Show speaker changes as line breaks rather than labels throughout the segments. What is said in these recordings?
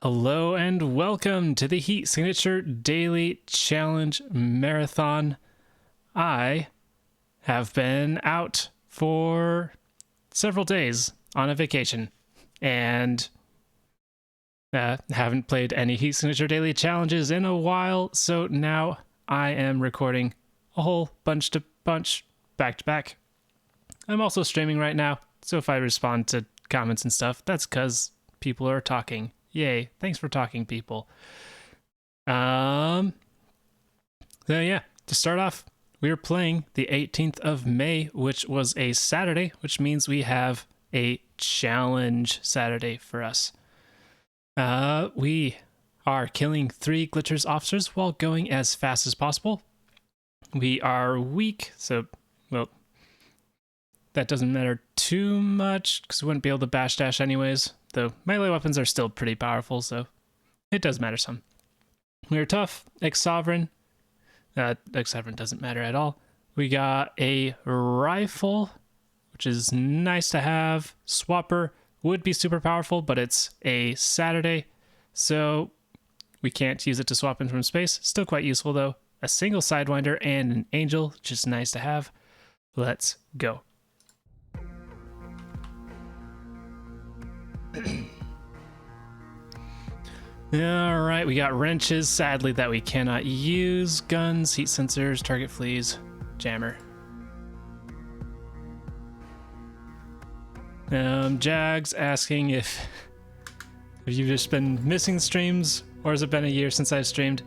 Hello and welcome to the Heat Signature Daily Challenge Marathon. I have been out for several days on a vacation and haven't played any Heat Signature Daily Challenges in a while, so now I am recording a whole bunch back to back. I'm also streaming right now, so if I respond to comments and stuff, that's because people are talking. Yay, thanks for talking, people. So yeah, to start off, we are playing the 18th of May, which was a Saturday, which means we have a challenge Saturday for us. We are killing 3 Glitchers officers while going as fast as possible. We are weak, so, well, that doesn't matter too much, because we wouldn't be able to bash dash anyways. Though melee weapons are still pretty powerful, so it does matter some. We're tough. Ex-Sovereign. Ex-Sovereign doesn't matter at all. We got a rifle, which is nice to have. Swapper would be super powerful, but it's a Saturday, so we can't use it to swap in from space. Still quite useful, though. A single Sidewinder and an Angel, which is nice to have. Let's go. Alright, we got wrenches, sadly, that we cannot use. Guns, heat sensors, target fleas, jammer. Jags asking if you've just been missing streams, or has it been a year since I've streamed?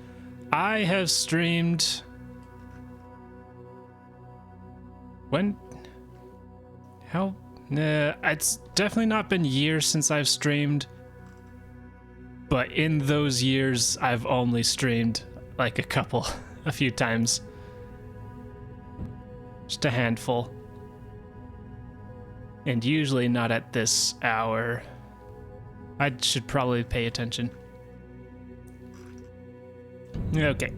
I have streamed... When? How? It's definitely not been years since I've streamed. But in those years, I've only streamed like a few times. Just a handful. And usually not at this hour. I should probably pay attention. Okay.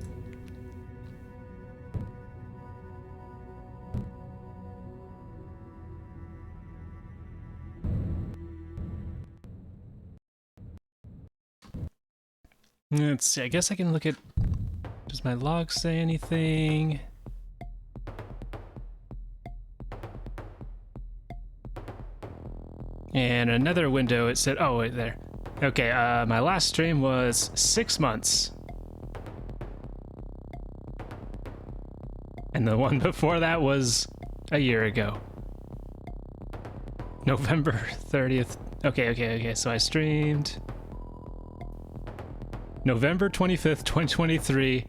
Let's see, I guess I can look at... Does my log say anything? And another window, it said... Oh, wait, there. Okay, my last stream was 6 months. And the one before that was a year ago. November 30th. Okay, so I streamed... November 25th, 2023,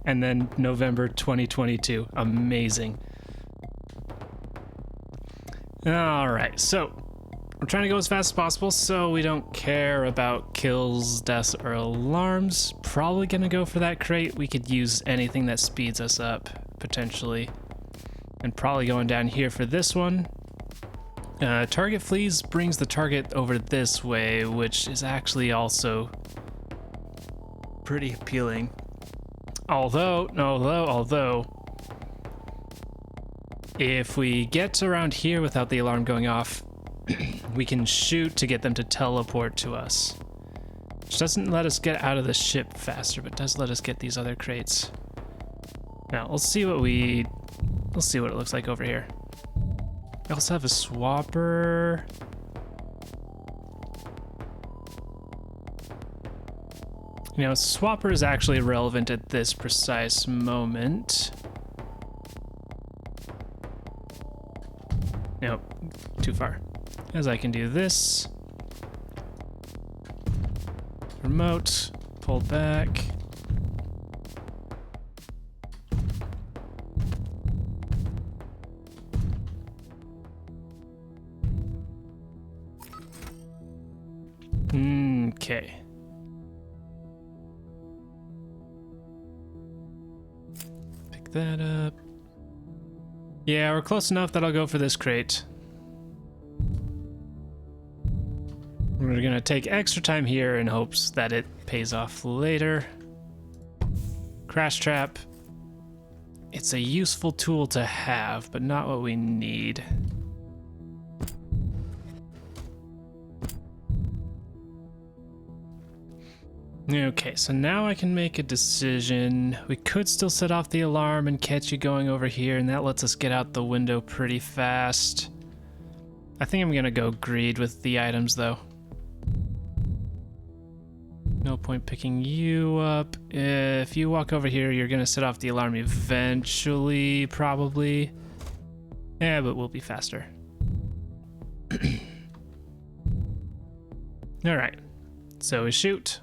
and then November 2022. Amazing. Alright, so we're trying to go as fast as possible so we don't care about kills, deaths, or alarms. Probably gonna go for that crate. We could use anything that speeds us up, potentially. And probably going down here for this one. Target fleas brings the target over this way, which is actually also pretty appealing. Although, if we get around here without the alarm going off, we can shoot to get them to teleport to us. Which doesn't let us get out of the ship faster, but does let us get these other crates. Now, we'll see what it looks like over here. We also have a swapper. You know, swapper is actually relevant at this precise moment. Nope, too far. As I can do this. Remote, pull back. Okay. That up. Yeah, we're close enough that I'll go for this crate. We're gonna take extra time here in hopes that it pays off later. Crash trap. It's a useful tool to have, but not what we need. Okay, so now I can make a decision. We could still set off the alarm and catch you going over here, and that lets us get out the window pretty fast. I think I'm gonna go greed with the items, though. No point picking you up. If you walk over here, you're gonna set off the alarm eventually, probably. Yeah, but we'll be faster. Alright, so we shoot.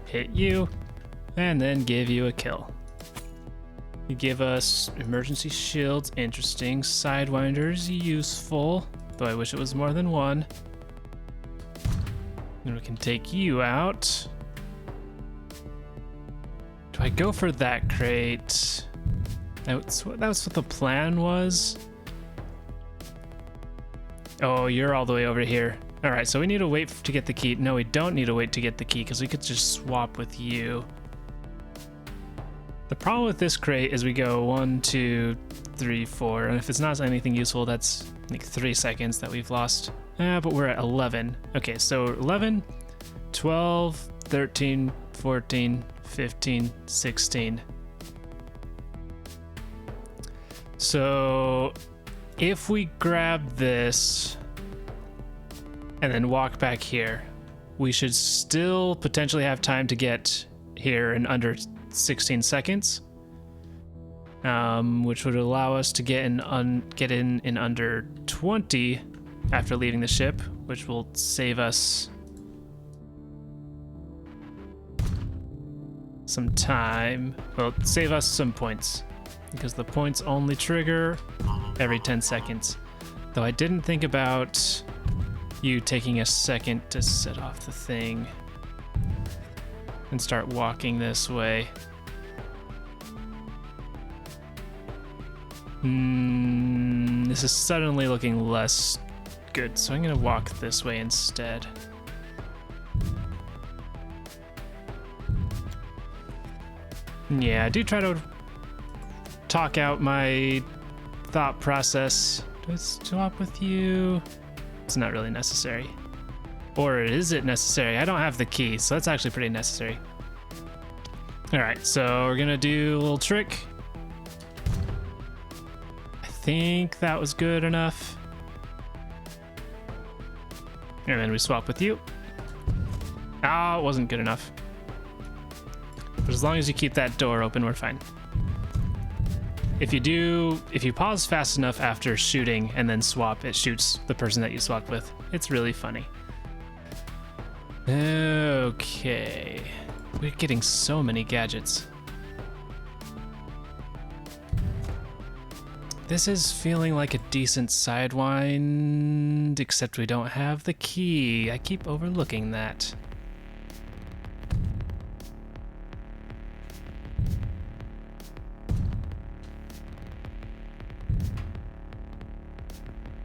Hit you, and then give you a kill. You give us emergency shields, interesting. Sidewinders, useful, though I wish it was more than one. And we can take you out. Do I go for that crate? That was what the plan was. Oh, you're all the way over here. All right, so we need to wait to get the key. No, we don't need to wait to get the key because we could just swap with you. The problem with this crate is we go 1, 2, 3, 4, and if it's not anything useful, that's like 3 seconds that we've lost. But we're at 11. Okay, so 11, 12, 13, 14, 15, 16. So if we grab this and then walk back here, we should still potentially have time to get here in under 16 seconds, which would allow us to get in under 20 after leaving the ship, which will save us some time. Well, save us some points, because the points only trigger every 10 seconds. Though I didn't think about you taking a second to set off the thing and start walking this way. This is suddenly looking less good, so I'm gonna walk this way instead. Yeah, I do try to talk out my thought process. Do I swap with you? It's not really necessary. Or is it necessary? I don't have the key, so that's actually pretty necessary. All right, so we're gonna do a little trick. I think that was good enough. And then we swap with you. Oh, it wasn't good enough. But as long as you keep that door open, we're fine. If you pause fast enough after shooting and then swap, it shoots the person that you swapped with. It's really funny. Okay. We're getting so many gadgets. This is feeling like a decent sidewind, except we don't have the key. I keep overlooking that.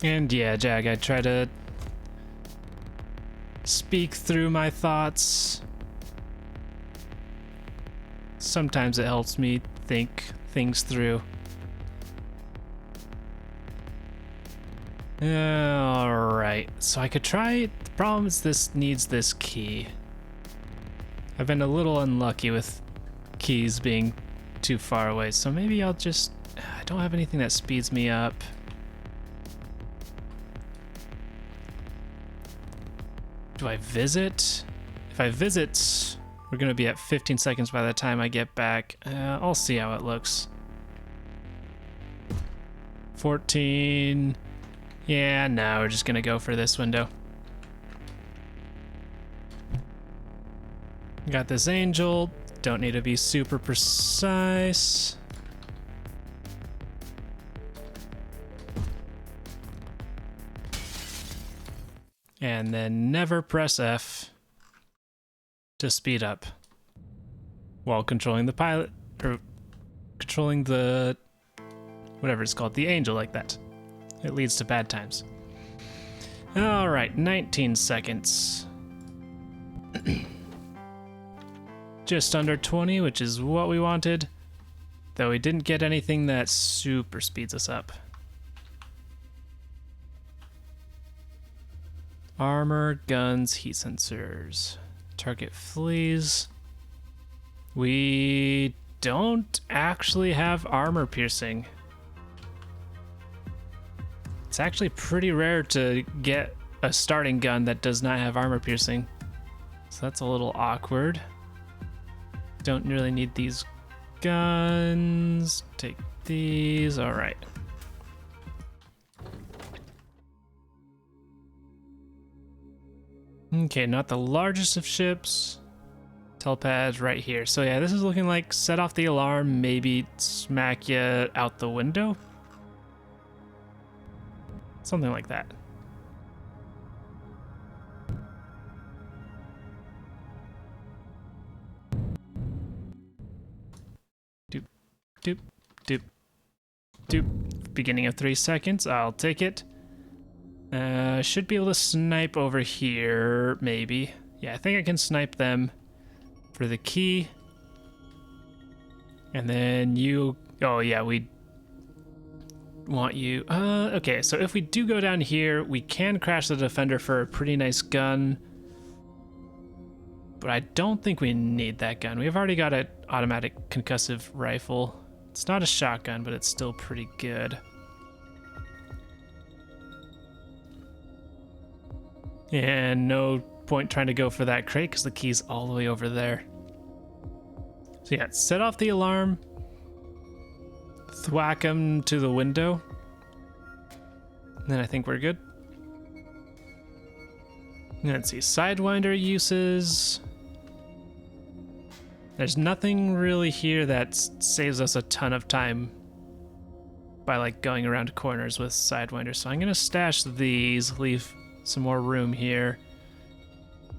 And yeah, Jag, I try to speak through my thoughts. Sometimes it helps me think things through. Alright, so I could try. The problem is this needs this key. I've been a little unlucky with keys being too far away, so maybe I'll just... I don't have anything that speeds me up. Do I visit? If I visit, we're gonna be at 15 seconds by the time I get back. I'll see how it looks. 14. Yeah, no, we're just gonna go for this window. Got this angel. Don't need to be super precise. And then never press F to speed up while controlling the pilot, or controlling the, whatever it's called, the angel like that. It leads to bad times. All right, 19 seconds. Just under 20, which is what we wanted, though we didn't get anything that super speeds us up. Armor, guns, heat sensors. Target fleas. We don't actually have armor piercing. It's actually pretty rare to get a starting gun that does not have armor piercing. So that's a little awkward. Don't really need these guns. Take these. All right. Okay, not the largest of ships. Telepads right here. So yeah, this is looking like set off the alarm, maybe smack you out the window. Something like that. Doop, doop, doop, doop. Beginning of 3 seconds. I'll take it. Should be able to snipe over here, maybe. Yeah, I think I can snipe them for the key. And then you... Oh, yeah, we want you... okay, so if we do go down here, we can crash the defender for a pretty nice gun. But I don't think we need that gun. We've already got an automatic concussive rifle. It's not a shotgun, but it's still pretty good. And no point trying to go for that crate because the key's all the way over there. So yeah, set off the alarm. Thwack him to the window. And then I think we're good. Let's see, Sidewinder uses. There's nothing really here that saves us a ton of time by like going around corners with Sidewinder. So I'm gonna stash these, leave some more room here.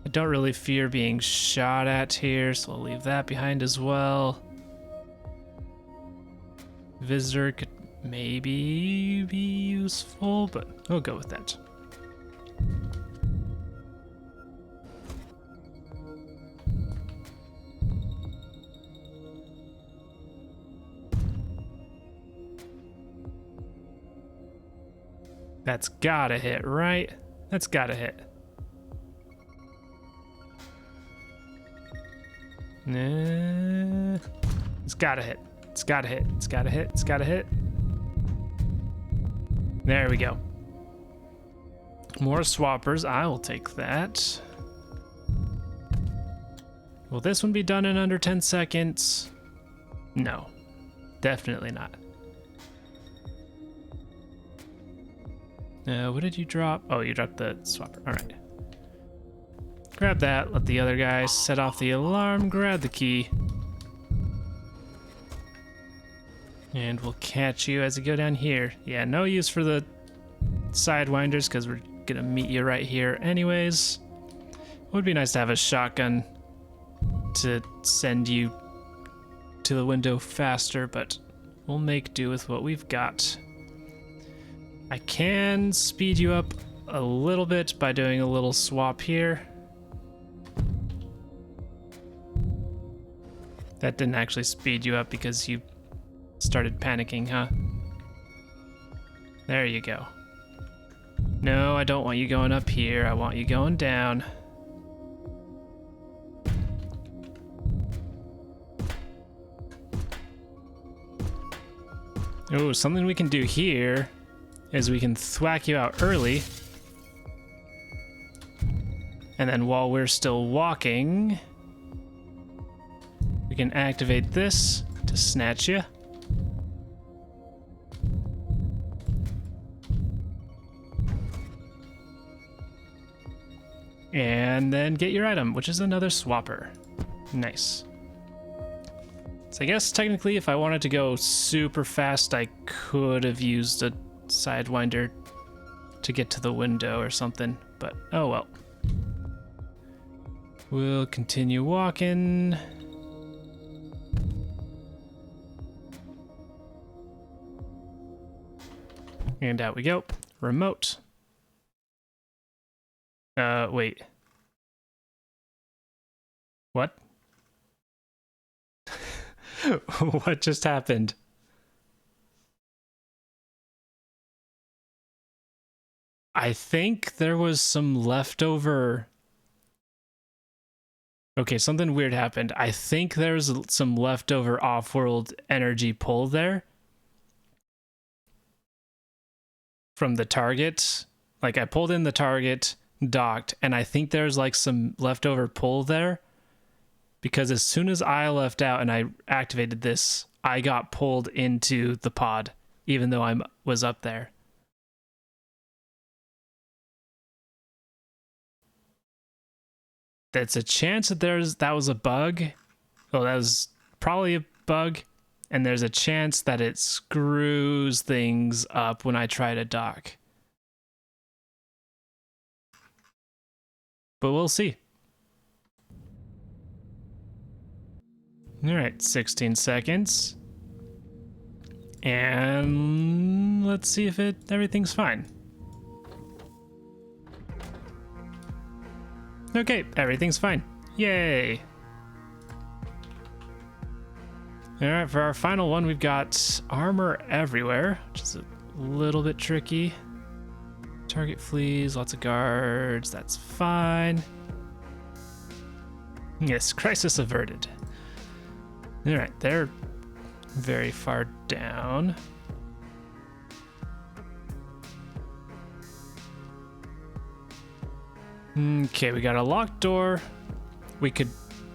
I don't really fear being shot at here, so I'll leave that behind as well. Visitor could maybe be useful, but we'll go with that. That's gotta hit, right? That's gotta hit. Nah. It's gotta hit. It's gotta hit. It's gotta hit. It's gotta hit. There we go. More swappers. I will take that. Will this one be done in under 10 seconds? No. Definitely not. What did you drop? Oh, you dropped the swapper. All right. Grab that. Let the other guy set off the alarm. Grab the key. And we'll catch you as you go down here. Yeah, no use for the sidewinders because we're going to meet you right here anyways. Would be nice to have a shotgun to send you to the window faster, but we'll make do with what we've got. I can speed you up a little bit by doing a little swap here. That didn't actually speed you up because you started panicking, huh? There you go. No, I don't want you going up here. I want you going down. Oh, something we can do here is we can thwack you out early. And then while we're still walking, we can activate this to snatch you. And then get your item, which is another swapper. Nice. So I guess technically if I wanted to go super fast, I could have used a sidewinder to get to the window or something, but oh well. We'll continue walking. And out we go. Remote. Wait. What? What just happened? I think there was some leftover... Okay, something weird happened. I think there's some leftover off-world energy pull there from the target. Like, I pulled in the target, docked, and I think there's like some leftover pull there because as soon as I left out and I activated this, I got pulled into the pod, even though I was up there. That's a chance that that was a bug. Oh, that was probably a bug. And there's a chance that it screws things up when I try to dock. But we'll see. All right, 16 seconds. And let's see if everything's fine. Okay, everything's fine. Yay. All right, for our final one, we've got armor everywhere, which is a little bit tricky. Target flees, lots of guards, that's fine. Yes, crisis averted. All right, they're very far down. Okay, we got a locked door. We could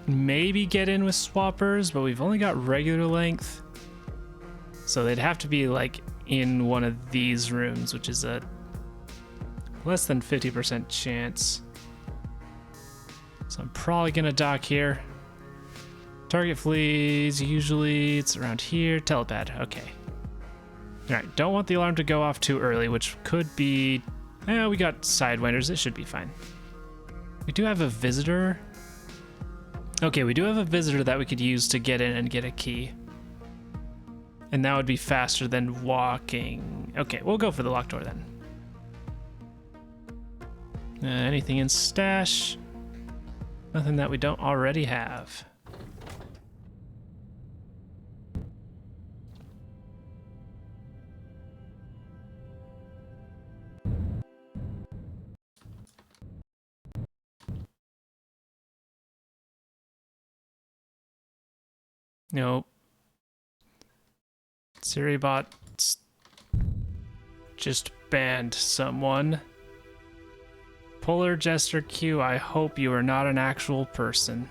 maybe get in with swappers, but we've only got regular length. So they'd have to be like in one of these rooms, which is a less than 50% chance. So I'm probably gonna dock here. Target flees, usually it's around here. Telepad, okay. All right, don't want the alarm to go off too early, which could be, we got sidewinders, it should be fine. We do have a visitor. Okay, we do have a visitor that we could use to get in and get a key. And that would be faster than walking. Okay, we'll go for the locked door then. Anything in stash? Nothing that we don't already have. Nope. Siribot just banned someone. Polar Jester Q, I hope you are not an actual person.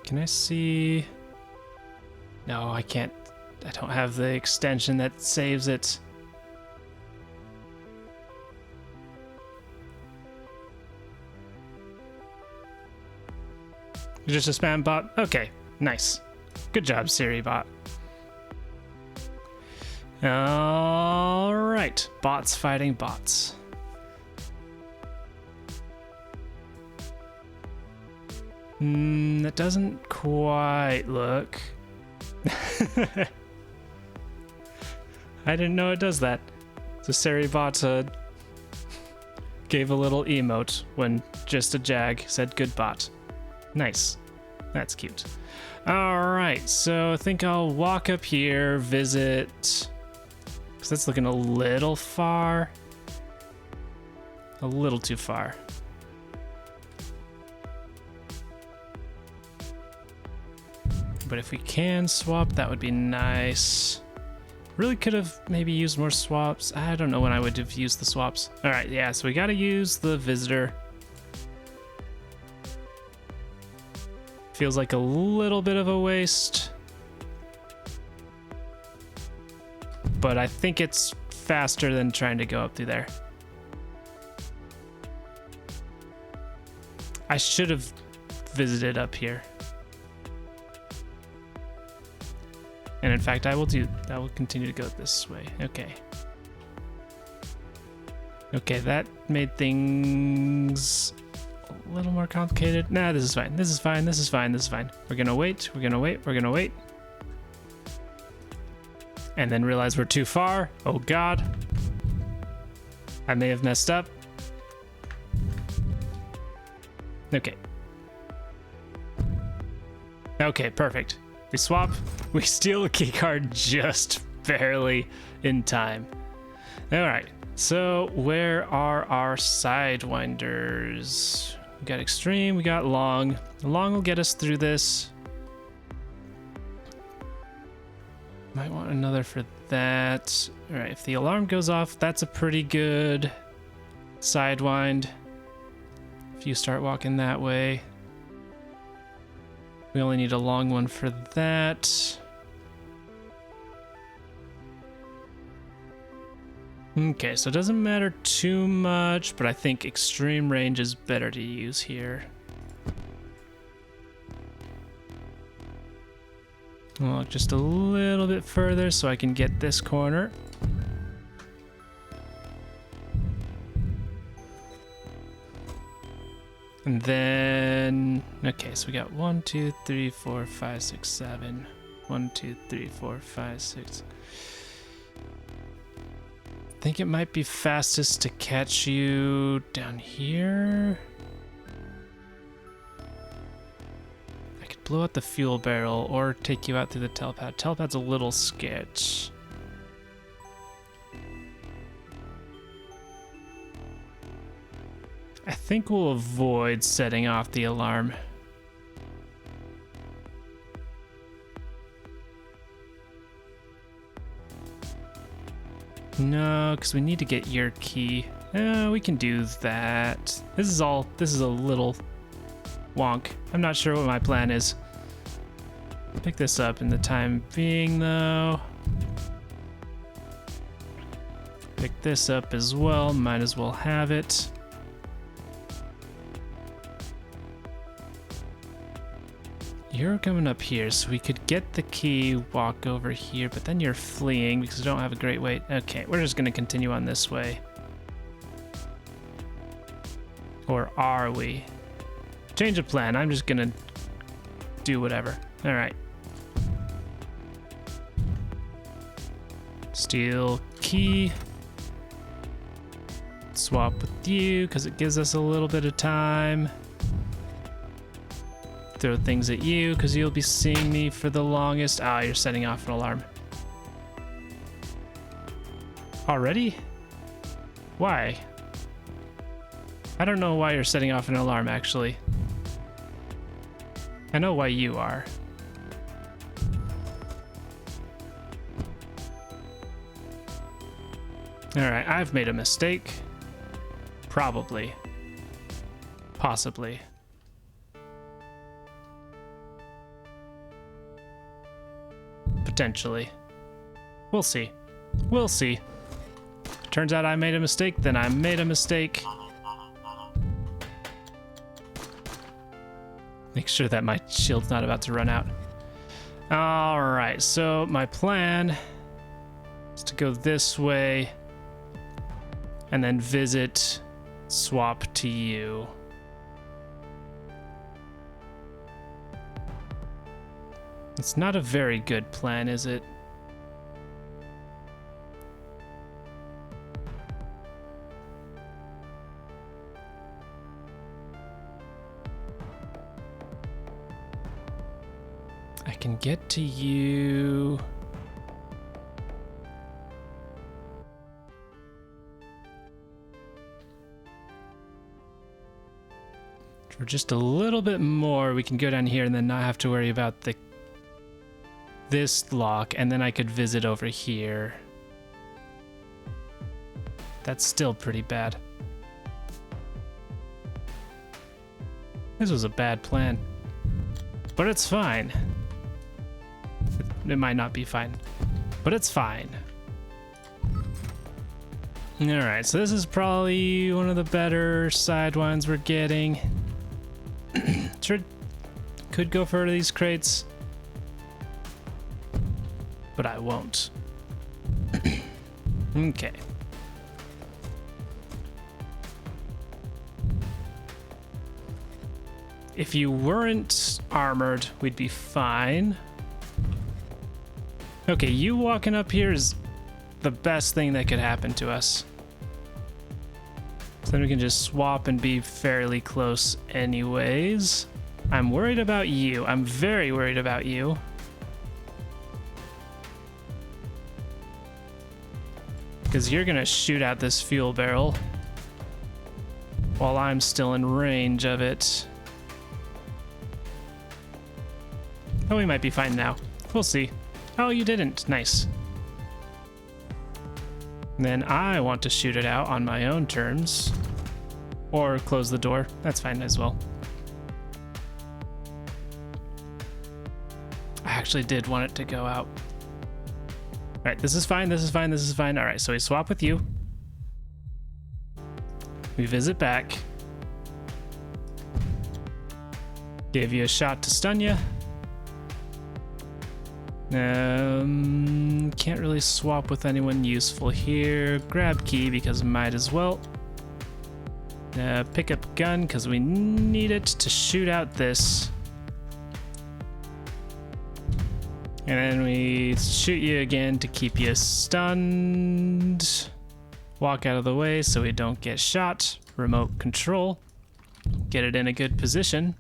Can I see? No, I can't. I don't have the extension that saves it. You're just a spam bot? Okay, nice. Good job, Siri bot. All right, bots fighting bots. That doesn't quite look. I didn't know it does that. So Siri bot gave a little emote when just a jag said good bot. Nice. That's cute. All right, so I think I'll walk up here, visit, because that's looking a little far. A little too far. But if we can swap, that would be nice. Really could have maybe used more swaps. I don't know when I would have used the swaps. All right, yeah, so we got to use the visitor. Feels like a little bit of a waste. But I think it's faster than trying to go up through there. I should have visited up here. And in fact, I will continue to go this way. Okay. Okay, that made things a little more complicated. Nah, this is fine. This is fine. This is fine. This is fine. We're gonna wait. We're gonna wait. We're gonna wait. And then realize we're too far. Oh God. I may have messed up. Okay. Okay, perfect. We swap. We steal a key card just barely in time. All right, so where are our sidewinders? We got extreme, we got long. Long will get us through this. Might want another for that. All right, if the alarm goes off, that's a pretty good sidewind. If you start walking that way. We only need a long one for that. Okay, so it doesn't matter too much, but I think extreme range is better to use here. I'll walk just a little bit further so I can get this corner. And then, okay, so we got 1, 2, 3, 4, 5, 6, 7. 1, 2, 3, 4, 5, 6. I think it might be fastest to catch you down here. I could blow out the fuel barrel or take you out through the telepad. Telepad's a little sketch. I think we'll avoid setting off the alarm. No, because we need to get your key. We can do that. This is a little wonk. I'm not sure what my plan is. Pick this up in the time being, though. Pick this up as well. Might as well have it. You're coming up here, so we could get the key, walk over here, but then you're fleeing because we don't have a great way. Okay, we're just going to continue on this way. Or are we? Change of plan. I'm just going to do whatever. All right. Steal key. Swap with you because it gives us a little bit of time. Throw things at you because you'll be seeing me for the longest. Ah, you're setting off an alarm. Already? Why? I don't know why you're setting off an alarm, actually. I know why you are. Alright, I've made a mistake. Probably. Possibly. Potentially. We'll see. We'll see. Turns out I made a mistake, then I made a mistake. Make sure that my shield's not about to run out. Alright, so my plan is to go this way and then visit, swap to you. It's not a very good plan, is it? I can get to you. For just a little bit more, we can go down here and then not have to worry about this lock, and then I could visit over here. That's still pretty bad. This was a bad plan. But it's fine. It might not be fine, but it's fine. Alright, so this is probably one of the better sidewinds we're getting. Sure, could go for these crates, but I won't. Okay. If you weren't armored, we'd be fine. Okay, you walking up here is the best thing that could happen to us. So then we can just swap and be fairly close anyways. I'm worried about you. I'm very worried about you. Because you're gonna shoot out this fuel barrel while I'm still in range of it. Oh, we might be fine now. We'll see. Oh, you didn't. Nice. Then I want to shoot it out on my own terms. Or close the door. That's fine as well. I actually did want it to go out. Alright, this is fine, this is fine, this is fine. Alright, so we swap with you. We visit back. Give you a shot to stun you. Can't really swap with anyone useful here. Grab key because might as well. Pick up gun because we need it to shoot out this. And then we shoot you again to keep you stunned. Walk out of the way so we don't get shot. Remote control. Get it in a good position.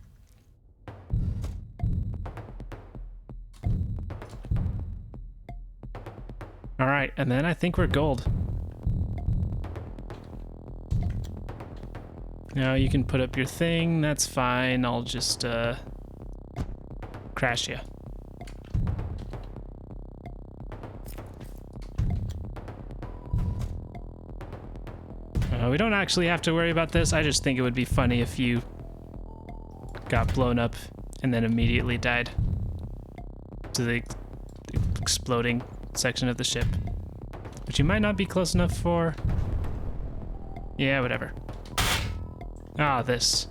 All right, and then I think we're gold. Now you can put up your thing, that's fine. I'll just crash you. We don't actually have to worry about this. I just think it would be funny if you got blown up and then immediately died to the exploding section of the ship, which you might not be close enough for. Yeah, whatever. Ah, this.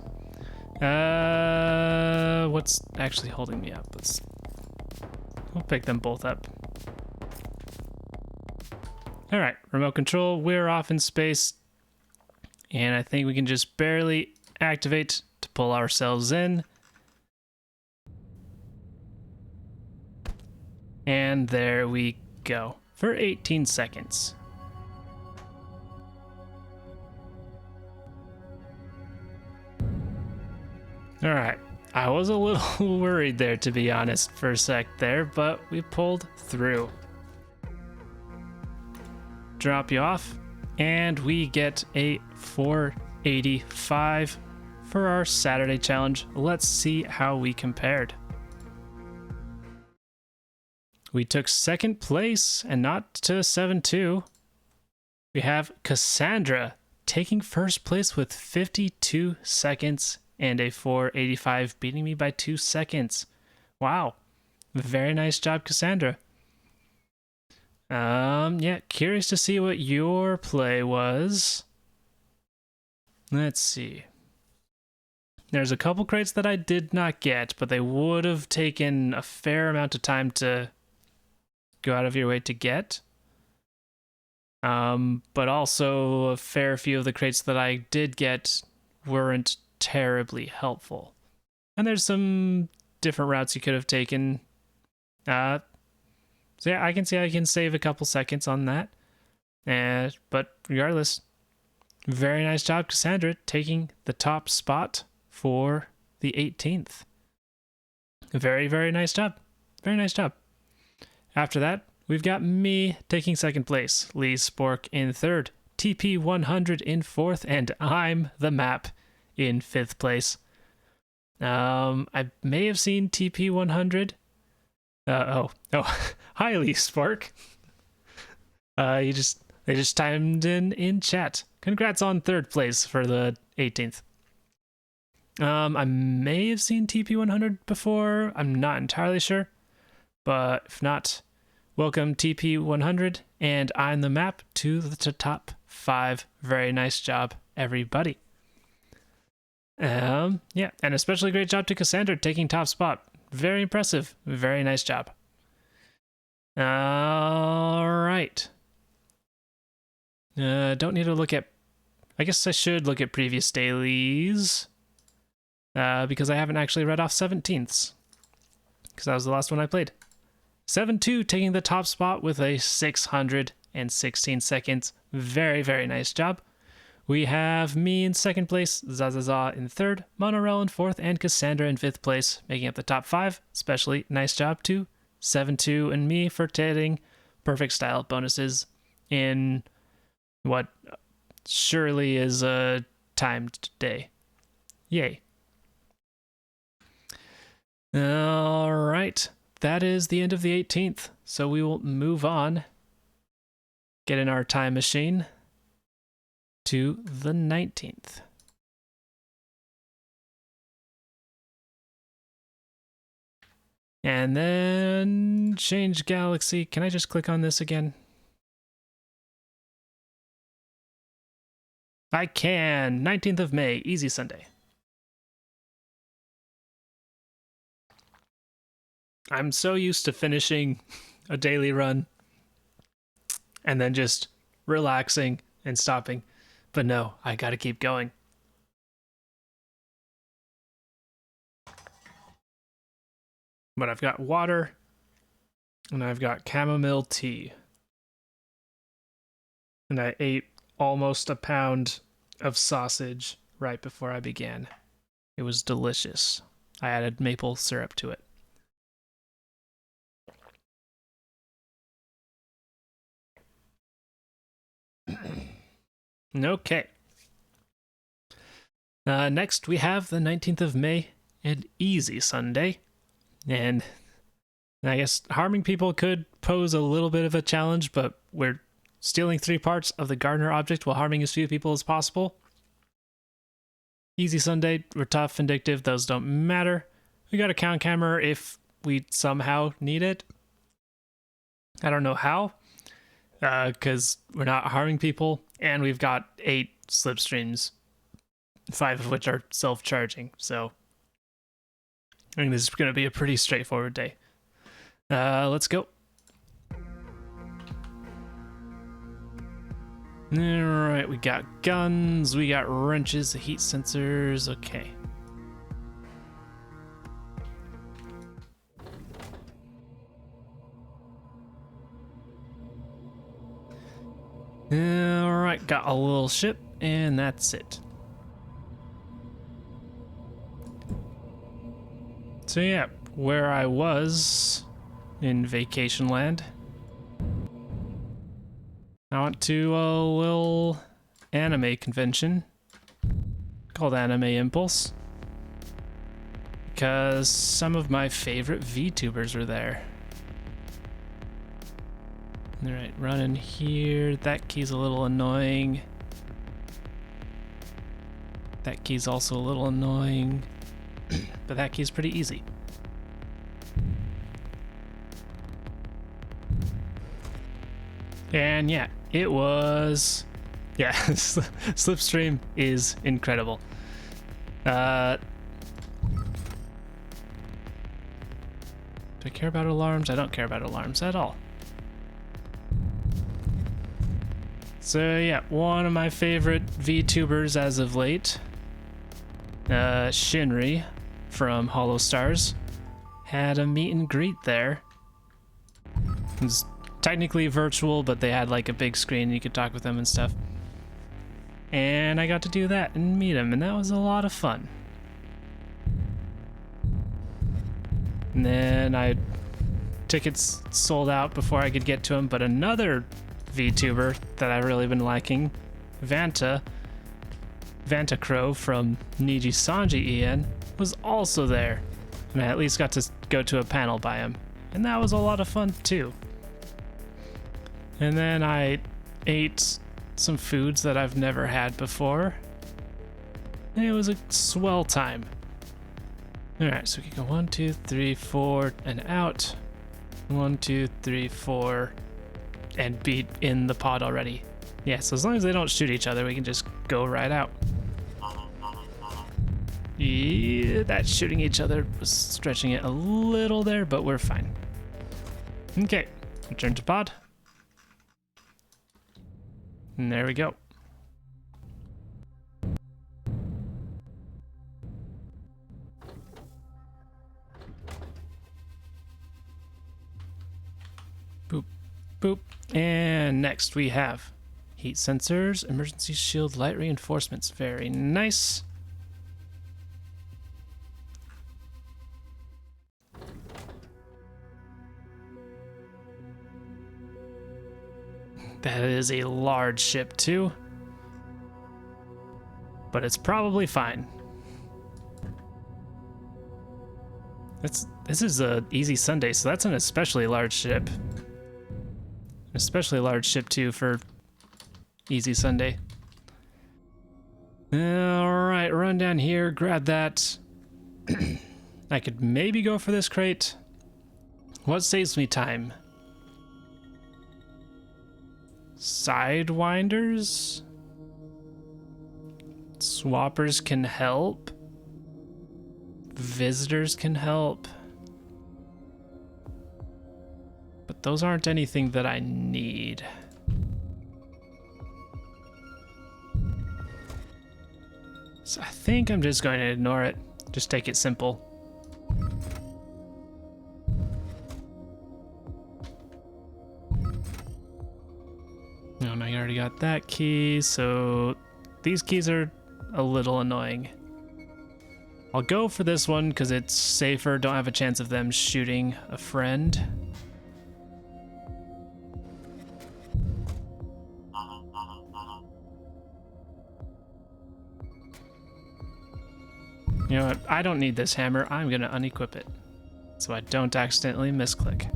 What's actually holding me up? We'll pick them both up. All right, remote control. We're off in space, and I think we can just barely activate to pull ourselves in. And there we go for 18 seconds. All right, I was a little worried there, to be honest, for a sec there, but we pulled through. Drop you off, and we get a 485 for our Saturday challenge. Let's see how we compared. We took second place and not to 7-2. We have Cassandra taking first place with 52 seconds and a 485, beating me by 2 seconds. Wow. Very nice job, Cassandra. Yeah, curious to see what your play was. Let's see. There's a couple crates that I did not get, but they would have taken a fair amount of time to go out of your way to get. But also a fair few of the crates that I did get weren't terribly helpful. And there's some different routes you could have taken. So yeah, I can see I can save a couple seconds on that. But regardless, very nice job, Cassandra, taking the top spot for the 18th. Very, very nice job. Very nice job. After that, we've got me taking second place, Lee Spork in third, TP100 in fourth, and I'm the map in fifth place. I may have seen TP100. Oh, hi Lee Spork. They just timed in chat. Congrats on third place for the 18th. I may have seen TP100 before. I'm not entirely sure, but if not, welcome TP100, and I'm the map to the top 5. Very nice job, everybody. Yeah, and especially great job to Cassandra taking top spot. Very impressive. Very nice job. All right. Don't need to look at... I guess I should look at previous dailies. Because I haven't actually read off 17ths. Because that was the last one I played. 7-2 taking the top spot with a 616 seconds. Very, very nice job. We have me in second place, Zazaza in third, Monorel in fourth, and Cassandra in fifth place, making up the top 5. Especially nice job to 7-2 and me for getting perfect style bonuses in what surely is a timed day. Yay. All right. That is the end of the 18th. So we will move on, get in our time machine to the 19th. And then change galaxy. Can I just click on this again? I can. 19th of May, easy Sunday. I'm so used to finishing a daily run and then just relaxing and stopping. But no, I gotta keep going. But I've got water and I've got chamomile tea. And I ate almost a pound of sausage right before I began. It was delicious. I added maple syrup to it. Okay. Next, we have the 19th of May, an easy Sunday. And I guess harming people could pose a little bit of a challenge, but we're stealing 3 parts of the gardener object while harming as few people as possible. Easy Sunday, we're tough, vindictive, those don't matter. We got a count camera if we somehow need it. I don't know how, because we're not harming people, and we've got 8 slipstreams, 5 of which are self-charging, so I think this is going to be a pretty straightforward day. Let's go. Alright, we got guns, we got wrenches, heat sensors, okay. Alright, got a little ship, and that's it. So yeah, where I was in vacation land, I went to a little anime convention called Anime Impulse because some of my favorite VTubers were there. Alright, running here. That key's a little annoying. That key's also a little annoying. But that key's pretty easy. And yeah, it was... Yeah, Slipstream is incredible. Do I care about alarms? I don't care about alarms at all. So yeah, one of my favorite VTubers as of late, Shinri from Hollow Stars, had a meet and greet there. It was technically virtual, but they had like a big screen and you could talk with them and stuff. And I got to do that and meet him, and that was a lot of fun. And then tickets sold out before I could get to him, but another VTuber that I've really been liking, Vanta Crow from Niji Sanji EN, was also there. And I at least got to go to a panel by him. And that was a lot of fun too. And then I ate some foods that I've never had before. And it was a swell time. Alright, so we can go 1, 2, 3, 4, and out. 1, 2, 3, 4, and be in the pod already. Yeah, so as long as they don't shoot each other, we can just go right out. Yeah, that shooting each other was stretching it a little there, but we're fine. Okay, return to pod. And there we go. Boop, boop. And next we have heat sensors, emergency shield, light reinforcements. Very nice. That is a large ship too. But it's probably fine. This is a easy Sunday, so that's an especially large ship. An especially large ship too for easy Sunday. Alright, run down here, grab that. I could maybe go for this crate. What saves me time? Sidewinders? Swappers can help. Visitors can help. But those aren't anything that I need. So I think I'm just going to ignore it. Just take it simple. Oh, no, I already got that key, so these keys are a little annoying. I'll go for this one because it's safer, don't have a chance of them shooting a friend. You know what, I don't need this hammer, I'm gonna unequip it so I don't accidentally misclick.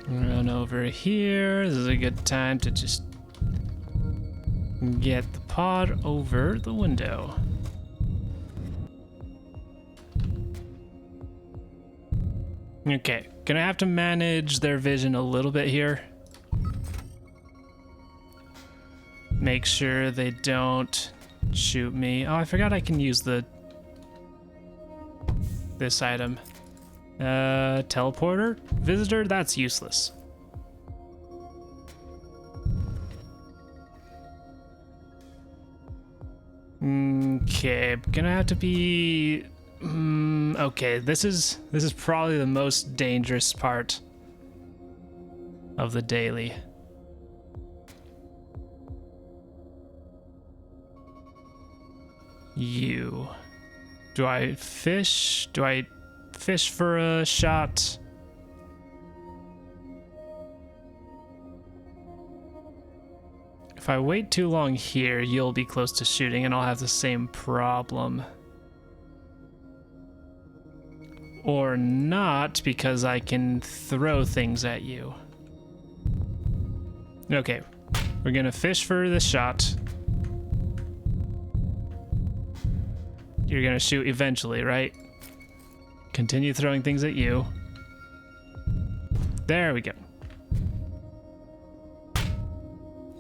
Run over here. This is a good time to just get the pod over the window. Okay, gonna have to manage their vision a little bit here. Make sure they don't shoot me. Oh, I forgot I can use this item. Teleporter? Visitor? That's useless. Okay, gonna have to be... okay, this is probably the most dangerous part of the daily. You. Do I fish? Do I fish for a shot? If I wait too long here, you'll be close to shooting and I'll have the same problem. Or not, because I can throw things at you. Okay, we're gonna fish for the shot. You're gonna shoot eventually, right? Continue throwing things at you. There we go.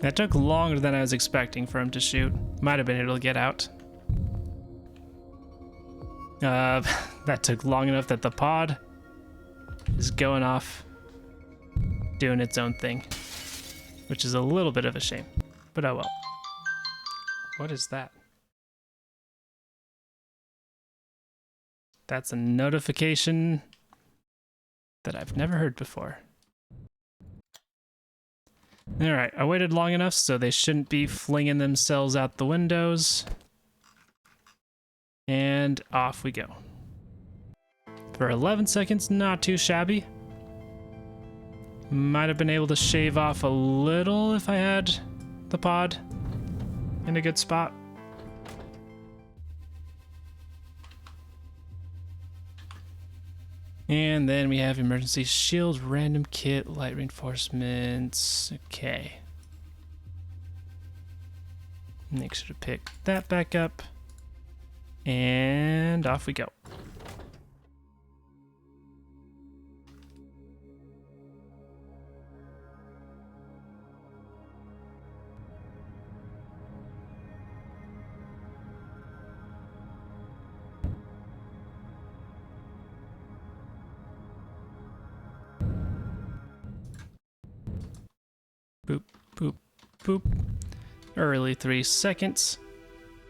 That took longer than I was expecting for him to shoot. Might have been able to get out. That took long enough that the pod is going off, doing its own thing, which is a little bit of a shame, but oh well. What is that? That's a notification that I've never heard before. All right, I waited long enough, so they shouldn't be flinging themselves out the windows. And off we go. For 11 seconds, not too shabby. Might have been able to shave off a little if I had the pod in a good spot. And then we have emergency shield, random kit, light reinforcements. Okay. Make sure to pick that back up. And off we go. Boop, boop, boop. Early 3 seconds.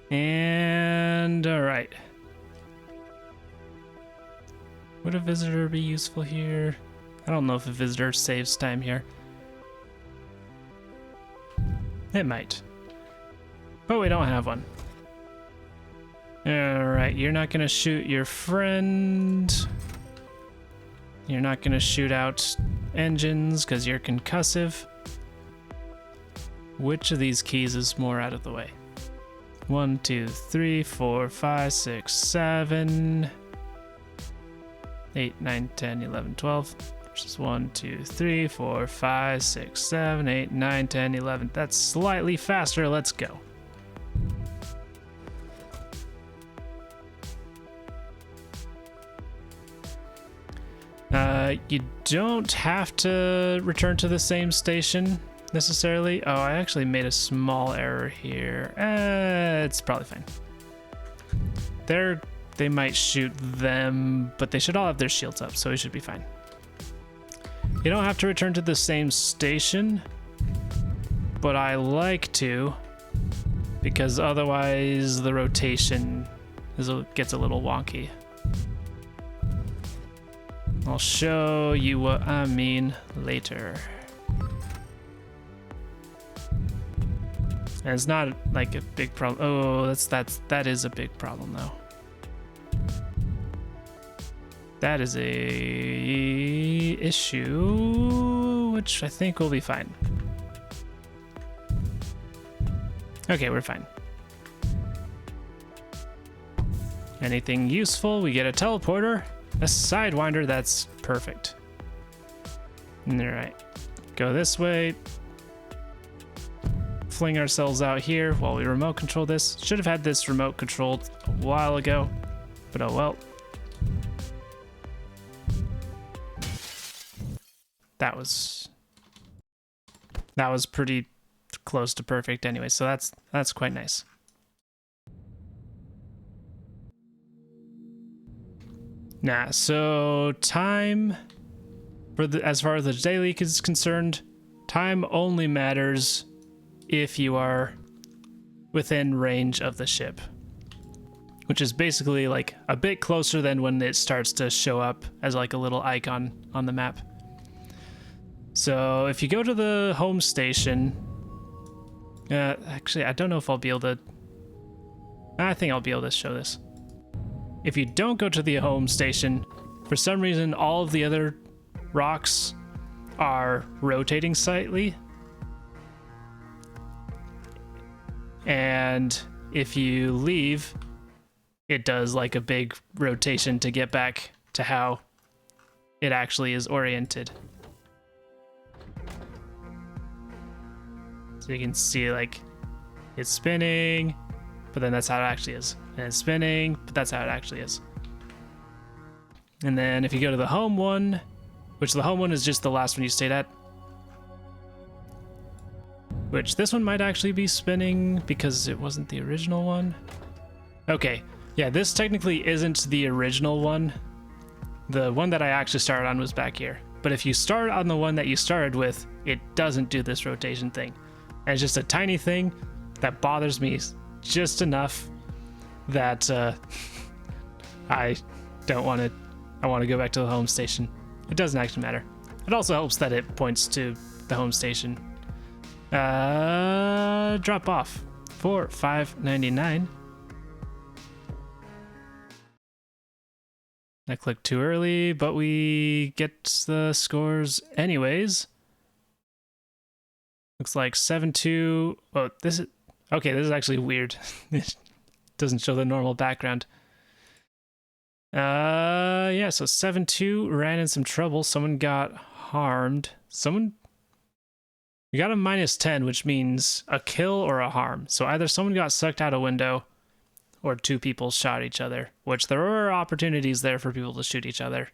And all right. Would a visitor be useful here? I don't know if a visitor saves time here. It might. But we don't have one. Alright, you're not gonna shoot your friend. You're not gonna shoot out engines because you're concussive. Which of these keys is more out of the way? 1, 2, 3, 4, 5, 6, 7, 8, 9, 10, 11, 12. Versus 1, 2, 3, 4, 5, 6, 7, 8, 9, 10, 11. That's slightly faster. Let's go. You don't have to return to the same station necessarily. Oh, I actually made a small error here. It's probably fine. They might shoot them, but they should all have their shields up, so it should be fine. You don't have to return to the same station, but I like to, because otherwise the rotation gets a little wonky. I'll show you what I mean later. And it's not like a big problem. Oh, that is a big problem though. That is a issue, which I think will be fine. Okay, we're fine. Anything useful? We get a teleporter. A sidewinder, that's perfect. Alright, go this way. Fling ourselves out here while we remote control this. Should have had this remote controlled a while ago, but oh well. That was pretty close to perfect anyway, so that's quite nice. Nah, so time as far as the daily is concerned, time only matters if you are within range of the ship, which is basically like a bit closer than when it starts to show up as like a little icon on the map. So if you go to the home station, actually I don't know if I'll be able to, I think I'll be able to show this. If you don't go to the home station, for some reason all of the other rocks are rotating slightly. And if you leave, it does like a big rotation to get back to how it actually is oriented. So you can see like it's spinning, but then that's how it actually is. And it's spinning, but that's how it actually is. And then if you go to the home one, which the home one is just the last one you stayed at, which this one might actually be spinning because it wasn't the original one. Okay, yeah, this technically isn't the original one. The one that I actually started on was back here. But if you start on the one that you started with, it doesn't do this rotation thing. And it's just a tiny thing that bothers me just enough that I don't want to. I want to go back to the home station. It doesn't actually matter. It also helps that it points to the home station. Drop off for $5.99. I clicked too early, but we get the scores anyways. Looks like 7-2. Oh, this is okay. This is actually weird. It doesn't show the normal background. Yeah, so 7-2 ran in some trouble. Someone got harmed. We got a -10, which means a kill or a harm. So either someone got sucked out a window or two people shot each other, which there were opportunities there for people to shoot each other.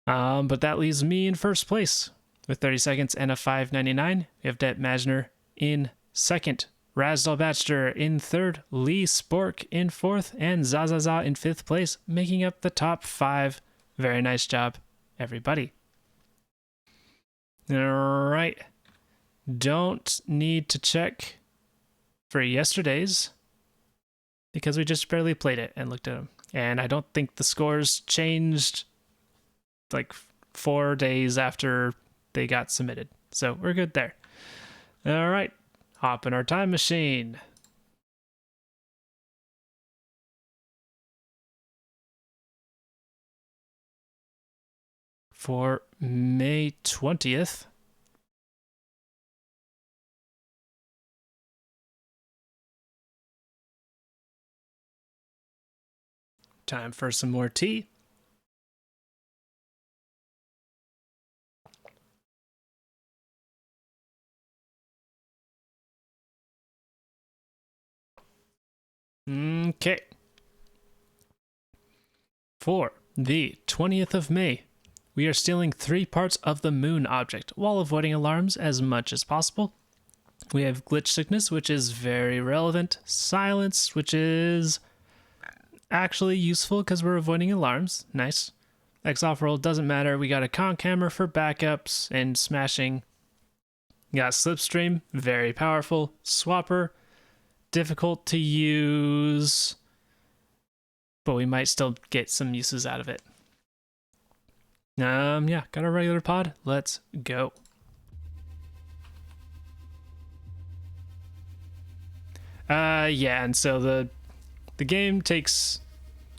But that leaves me in first place with 30 seconds and a $5.99. We have Det Magner in second, Razdal Batchter in third, Lee Spork in fourth, and Zazaza in fifth place, making up the top 5. Very nice job, everybody. All right. Don't need to check for yesterday's because we just barely played it and looked at them. And I don't think the scores changed like 4 days after they got submitted. So we're good there. All right. Hop in our time machine. for May 20th. Time for some more tea. Okay. For the 20th of May, we are stealing 3 parts of the moon object while avoiding alarms as much as possible. We have glitch sickness, which is very relevant. Silence, which is actually useful because we're avoiding alarms. Nice. X-off roll doesn't matter. We got a conch hammer for backups and smashing. Got slipstream, very powerful. Swapper, difficult to use, but we might still get some uses out of it. Yeah, got a regular pod. Let's go. Yeah, and so the game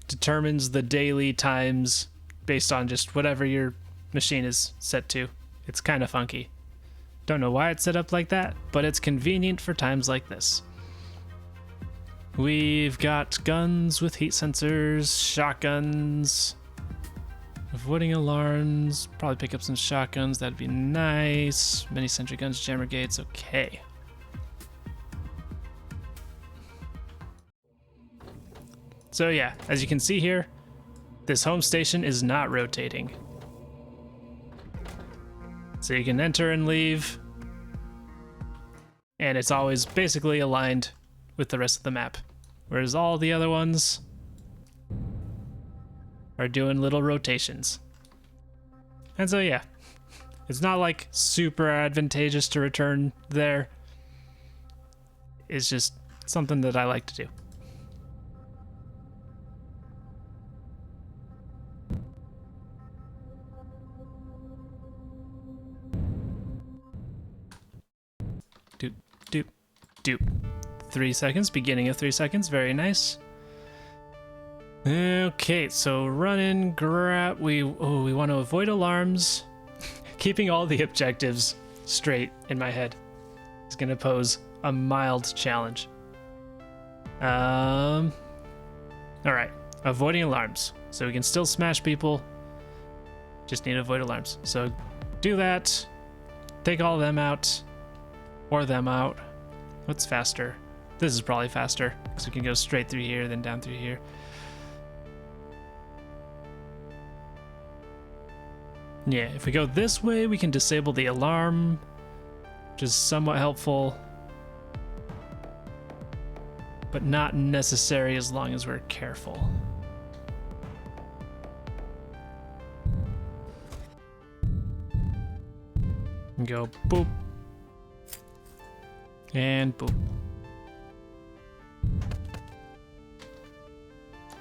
determines the daily times based on just whatever your machine is set to. It's kind of funky. Don't know why it's set up like that, but it's convenient for times like this. We've got guns with heat sensors, shotguns, avoiding alarms, probably pick up some shotguns, that'd be nice. Mini sentry guns, jammer gates, okay. So yeah, as you can see here, this home station is not rotating. So you can enter and leave, and it's always basically aligned with the rest of the map, whereas all the other ones are doing little rotations. And so yeah, it's not like super advantageous to return there. It's just something that I like to do. Doop, doop, doop. 3 seconds, beginning of 3 seconds, very nice. Okay, so run in, grab, we want to avoid alarms. Keeping all the objectives straight in my head is gonna pose a mild challenge. Alright, avoiding alarms. So we can still smash people, just need to avoid alarms. So do that, take all of them out, or them out. What's faster? This is probably faster, because we can go straight through here, then down through here. Yeah, if we go this way, we can disable the alarm, which is somewhat helpful, but not necessary as long as we're careful. And go boop, and boop.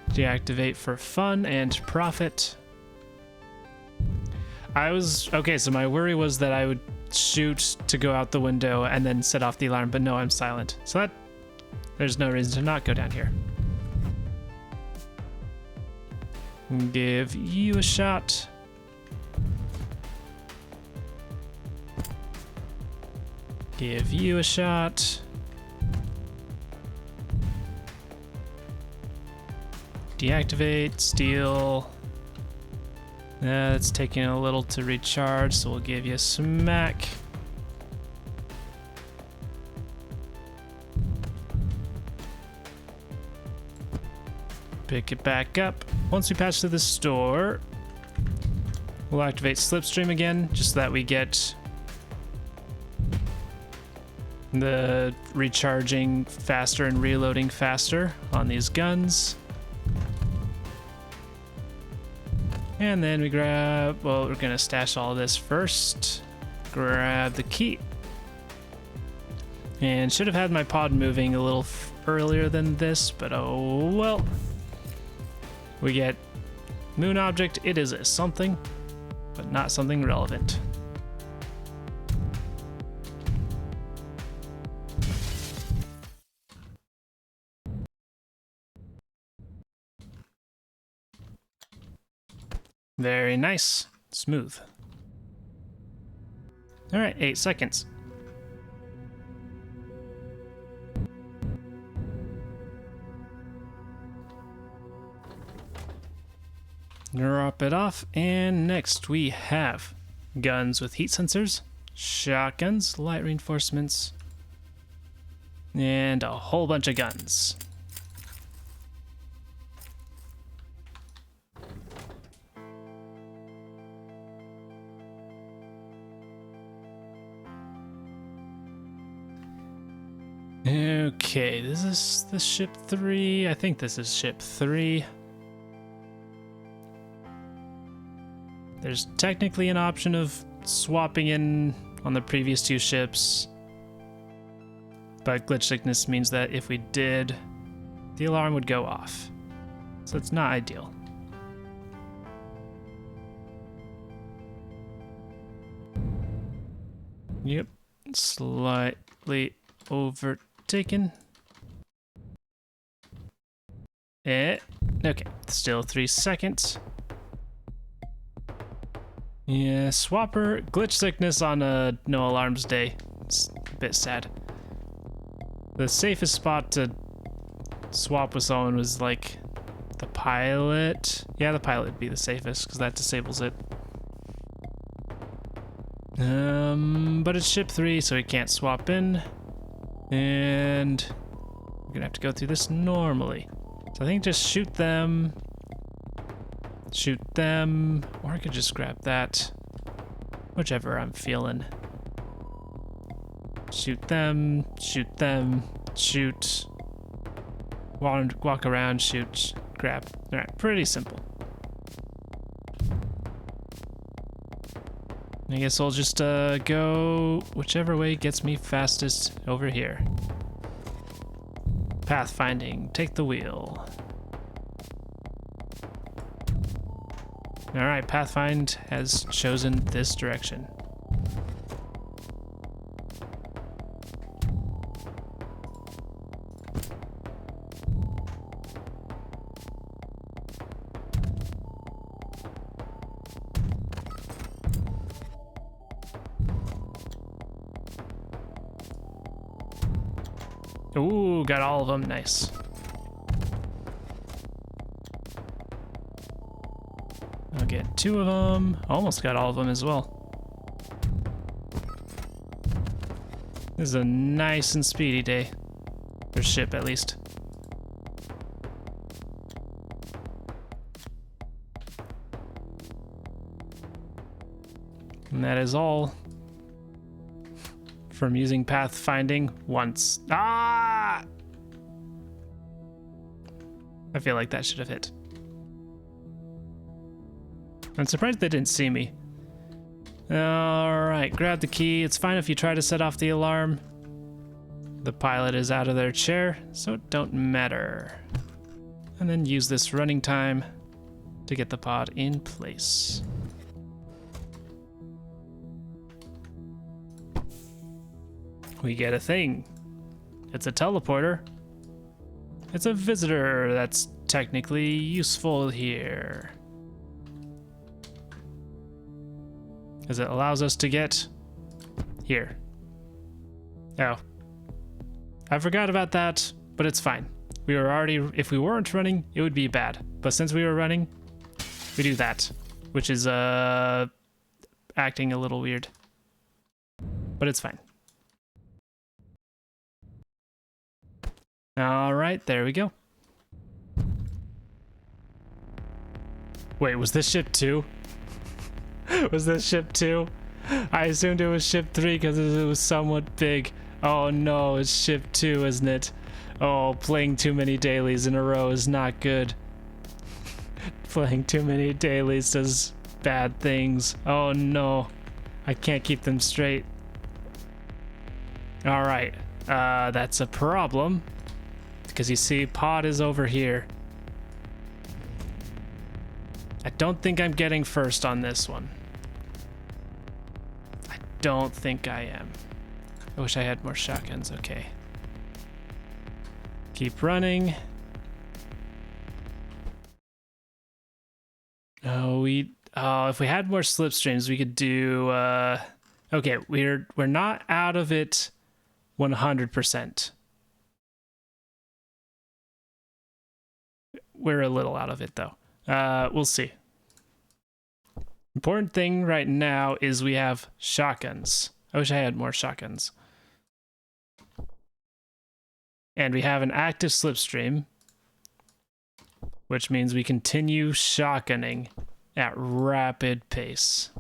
Deactivate for fun and profit. Okay, so my worry was that I would shoot to go out the window and then set off the alarm, but no, I'm silent. So there's no reason to not go down here. Give you a shot. Give you a shot. Deactivate, steal. It's taking a little to recharge, so we'll give you a smack. Pick it back up. Once we pass to the store, we'll activate slipstream again, just so that we get the recharging faster and reloading faster on these guns. And then we grab, well, we're gonna stash all this first. Grab the key. And should have had my pod moving a little earlier than this, but oh well. We get moon object. It is a something, but not something relevant. Very nice. Smooth. All right, 8 seconds. Drop it off, and next we have guns with heat sensors, shotguns, light reinforcements, and a whole bunch of guns. Okay, this is the ship 3. I think this is ship 3. There's technically an option of swapping in on the previous 2 ships, but glitch sickness means that if we did, the alarm would go off. So it's not ideal. Yep, slightly overtaken. Okay, still 3 seconds. Yeah, swapper, glitch sickness on a no alarms day. It's a bit sad. The safest spot to swap with someone was like the pilot. Yeah, the pilot would be the safest because that disables it. But it's ship 3, so we can't swap in. And we're gonna have to go through this normally. So I think just shoot them, or I could just grab that. Whichever I'm feeling. Shoot them, shoot. Walk around, shoot, grab. Alright, pretty simple. I guess I'll just go whichever way gets me fastest over here. Pathfinding, take the wheel. Alright, Pathfind has chosen this direction. Ooh, got all of them, nice. I'll get 2 of them. Almost got all of them as well. This is a nice and speedy day. Or ship, at least. And that is all from using pathfinding once. Ah! I feel like that should have hit. I'm surprised they didn't see me. Alright, grab the key. It's fine if you try to set off the alarm. The pilot is out of their chair, so it don't matter. And then use this running time to get the pod in place. We get a thing. It's a teleporter. It's a visitor that's technically useful here, because it allows us to get here. Oh, I forgot about that, but it's fine. We were already, if we weren't running, it would be bad. But since we were running, we do that, which is acting a little weird, but it's fine. All right, there we go. Wait, was this ship 2? Was this ship 2? I assumed it was ship 3 because it was somewhat big. Oh no, it's ship 2, isn't it? Oh, playing too many dailies in a row is not good. Playing too many dailies does bad things. Oh no, I can't keep them straight. All right, that's a problem. Because you see, pod is over here. I don't think I'm getting first on this one. I don't think I am. I wish I had more shotguns. Okay. Keep running. Oh, Oh, if we had more slipstreams, we could do. Okay, we're not out of it 100%. We're a little out of it though. We'll see. Important thing right now is we have shotguns. I wish I had more shotguns. And we have an active slipstream, which means we continue shotgunning at rapid pace.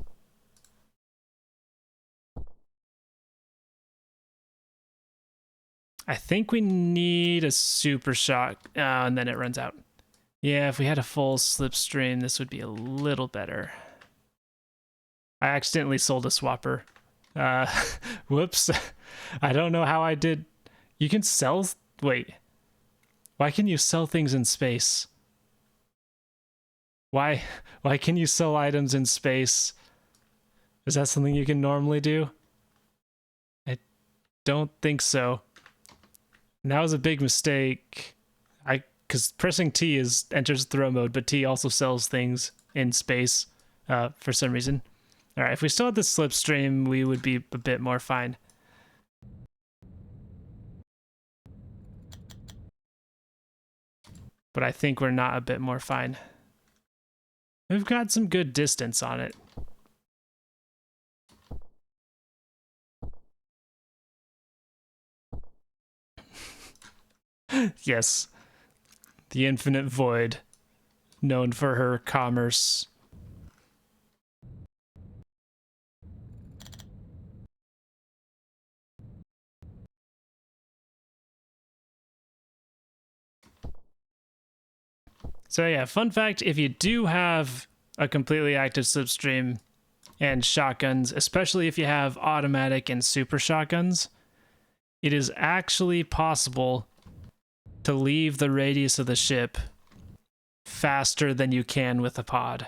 I think we need a super shot, and then it runs out. Yeah, if we had a full slipstream, this would be a little better. I accidentally sold a swapper. Whoops. I don't know how I did. You can sell... Wait. Why can you sell things in space? Why can you sell items in space? Is that something you can normally do? I don't think so. And that was a big mistake. Because pressing T enters throw mode, but T also sells things in space for some reason. All right, if we still had the slipstream, we would be a bit more fine. But I think we're not a bit more fine. We've got some good distance on it. Yes. The infinite void, known for her commerce. So yeah, fun fact, if you do have a completely active slipstream and shotguns, especially if you have automatic and super shotguns, it is actually possible to leave the radius of the ship faster than you can with a pod.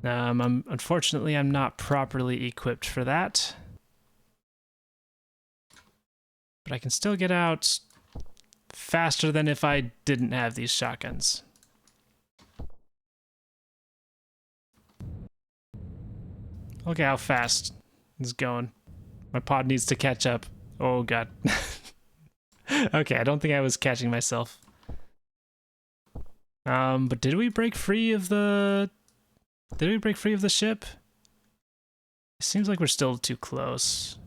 Unfortunately, I'm not properly equipped for that. But I can still get out faster than if I didn't have these shotguns. Look how fast it's going. My pod needs to catch up. Oh god. Okay, I don't think I was catching myself. But did we break free of the... Did we break free of the ship? It seems like we're still too close.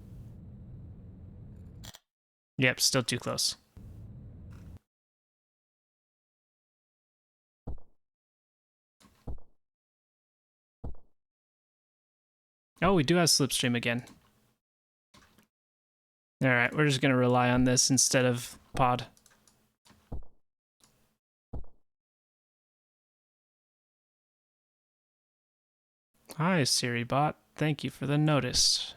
Yep, still too close. Oh, we do have slipstream again. Alright, we're just gonna rely on this instead of pod. Hi, Siri bot. Thank you for the notice.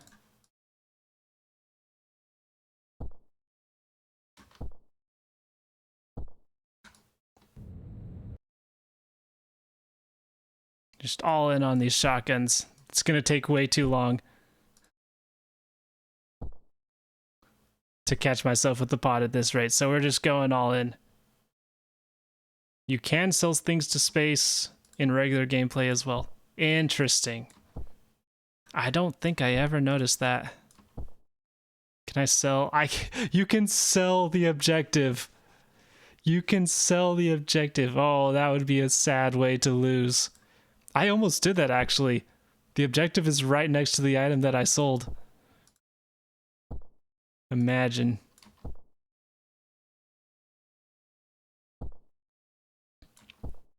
Just all in on these shotguns. It's gonna take way too long to catch myself with the pod at this rate, so we're just going all in. You can sell things to space in regular gameplay as well. Interesting. I don't think I ever noticed that. Can I sell? You can sell the objective. You can sell the objective. Oh, that would be a sad way to lose. I almost did that, actually. The objective is right next to the item that I sold. Imagine.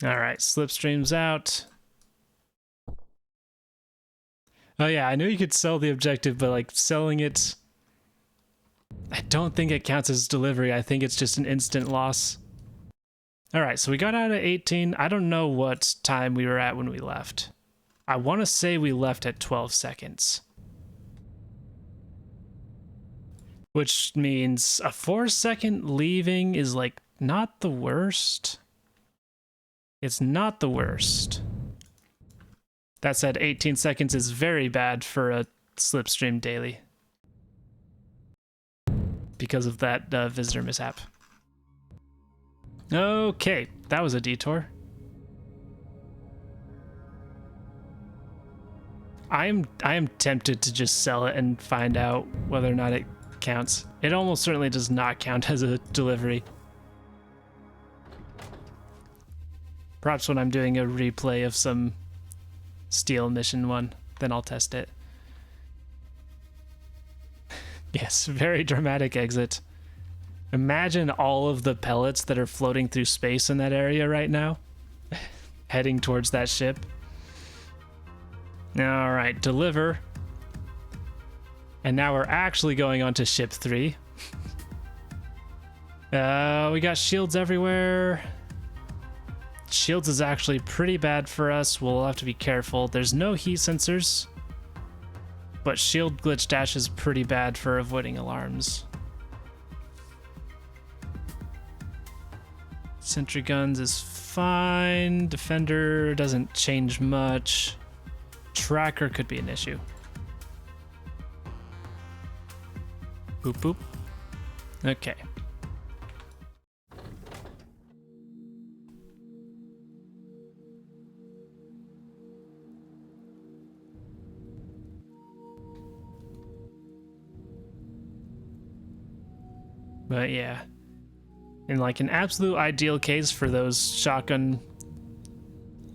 Alright, slipstream's out. Oh yeah, I knew you could sell the objective, but like selling it... I don't think it counts as delivery. I think it's just an instant loss. Alright, so we got out at 18. I don't know what time we were at when we left. I want to say we left at 12 seconds. Which means a 4-second leaving is like not the worst. It's not the worst. That said, 18 seconds is very bad for a slipstream daily. Because of that visitor mishap. Okay, that was a detour. I am tempted to just sell it and find out whether or not it counts. It almost certainly does not count as a delivery. Perhaps when I'm doing a replay of some steel mission one, then I'll test it. Yes, very dramatic exit. Imagine all of the pellets that are floating through space in that area right now, heading towards that ship. All right, deliver. And now we're actually going on to ship 3. We got shields everywhere. Shields is actually pretty bad for us. We'll have to be careful. There's no heat sensors, but shield glitch dash is pretty bad for avoiding alarms. Sentry guns is fine. Defender doesn't change much. Tracker could be an issue. Boop boop. Okay. But yeah, in like an absolute ideal case for those shotgun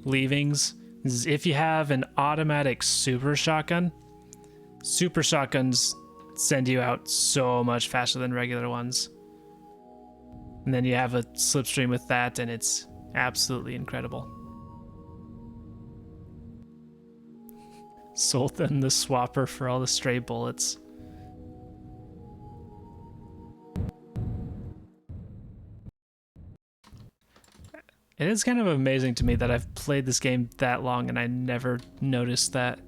leavings is if you have an automatic super shotgun. Super shotguns send you out so much faster than regular ones. And then you have a slipstream with that and it's absolutely incredible. Sold them the swapper for all the stray bullets. It is kind of amazing to me that I've played this game that long and I never noticed that.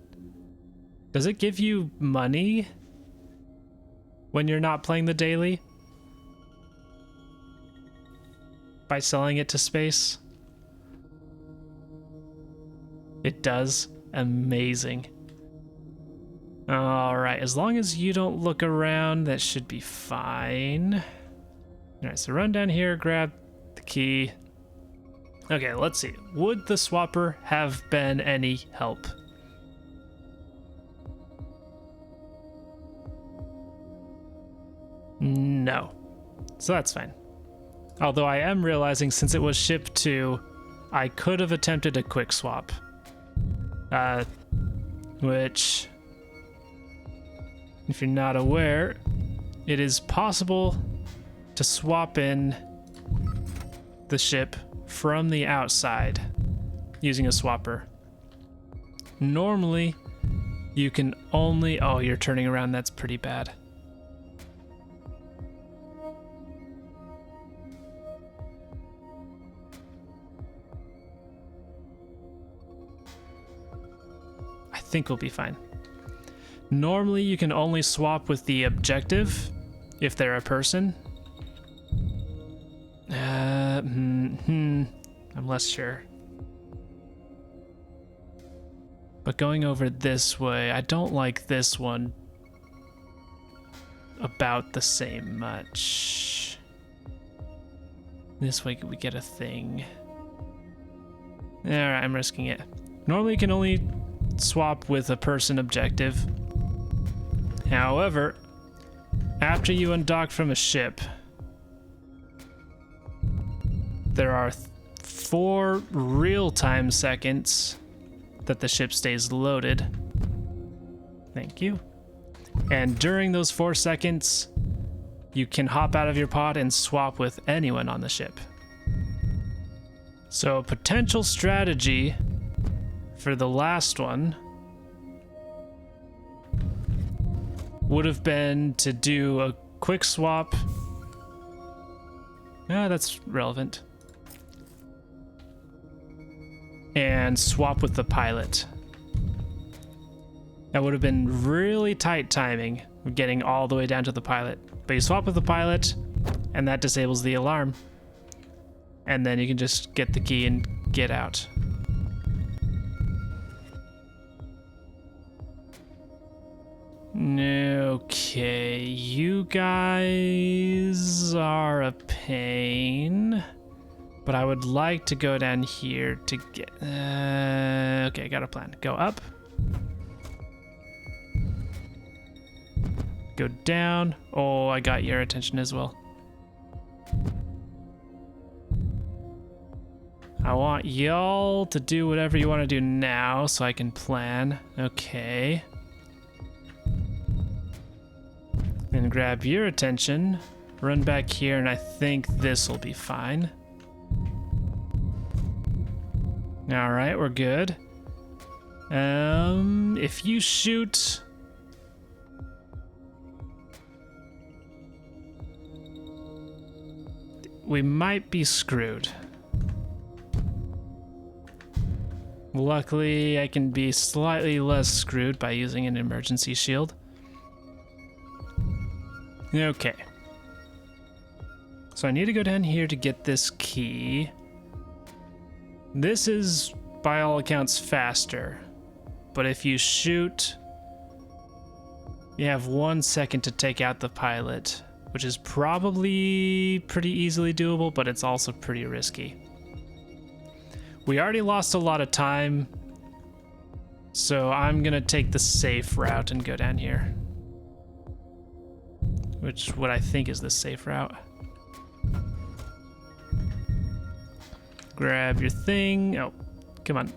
Does it give you money when you're not playing the daily? By selling it to space? It does? Amazing. Alright, as long as you don't look around, that should be fine. Alright, so run down here, grab the key. Okay, let's see. Would the swapper have been any help? No. So that's fine. Although I am realizing since it was ship 2, I could have attempted a quick swap. Which, if you're not aware, it is possible to swap in the ship from the outside using a swapper. Normally, you can only... Oh, you're turning around. That's pretty bad. I think we'll be fine. Normally, you can only swap with the objective if they're a person. I'm less sure. But going over this way, I don't like this one about the same much. This way we get a thing. Alright, I'm risking it. Normally you can only swap with a person objective. However, after you undock from a ship, there are 4 real-time seconds that the ship stays loaded. Thank you. And during those 4 seconds, you can hop out of your pod and swap with anyone on the ship. So a potential strategy for the last one would have been to do a quick swap. That's relevant. And swap with the pilot. That would have been really tight timing, getting all the way down to the pilot. But you swap with the pilot, and that disables the alarm. And then you can just get the key and get out. Okay, you guys are a pain. But I would like to go down here to get... okay, got a plan. Go up. Go down. Oh, I got your attention as well. I want y'all to do whatever you want to do now so I can plan. Okay. Then grab your attention, run back here, and I think this will be fine. All right, we're good. If you shoot... we might be screwed. Luckily, I can be slightly less screwed by using an emergency shield. Okay. So I need to go down here to get this key. This is, by all accounts, faster. But if you shoot, you have 1 second to take out the pilot, which is probably pretty easily doable, but it's also pretty risky. We already lost a lot of time, so I'm gonna take the safe route and go down here. Which, what I think is the safe route. Grab your thing. Oh, come on.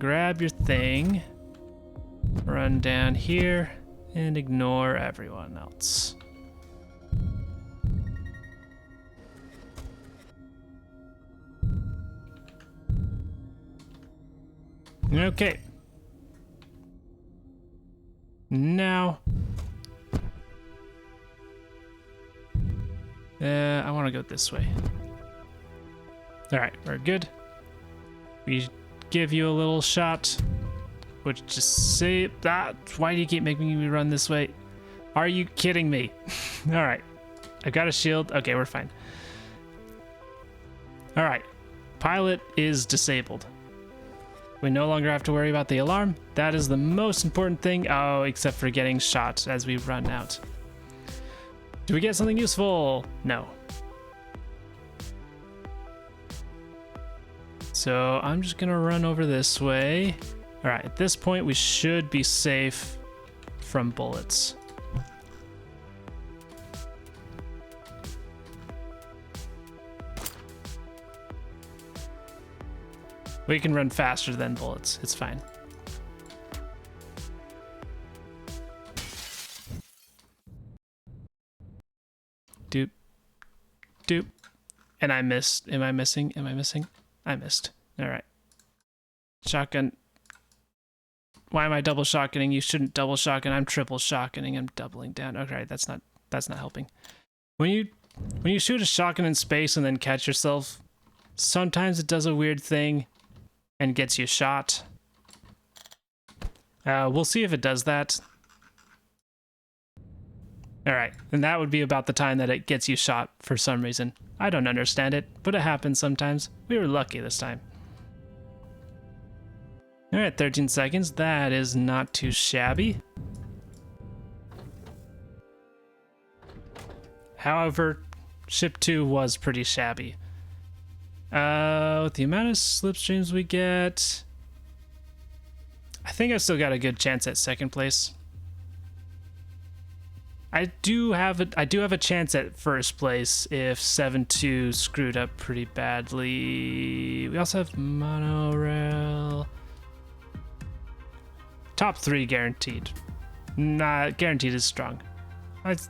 Grab your thing. Run down here and ignore everyone else. Okay. Now, I want to go this way. All right, we're good. We give you a little shot, which just say that. Why do you keep making me run this way? Are you kidding me? All right, I've got a shield. Okay, we're fine. All right, pilot is disabled. We no longer have to worry about the alarm. That is the most important thing. Oh, except for getting shot as we run out. Do we get something useful? No. So I'm just gonna run over this way. All right, at this point we should be safe from bullets. We can run faster than bullets. It's fine. Doop. Doop. And I missed. Am I missing? Am I missing? I missed. All right. Shotgun. Why am I double shotgunning? You shouldn't double shotgun. I'm triple shotgunning. I'm doubling down. Okay, that's not helping. When you shoot a shotgun in space and then catch yourself, sometimes it does a weird thing and gets you shot. We'll see if it does that. All right, and that would be about the time that it gets you shot for some reason. I don't understand it, but it happens sometimes. We were lucky this time. All right, 13 seconds. That is not too shabby. However, ship 2 was pretty shabby. With the amount of slipstreams we get, I think I still got a good chance at second place. I do have a chance at first place if 7-2 screwed up pretty badly. We also have monorail. Top 3 guaranteed. Not guaranteed is strong, but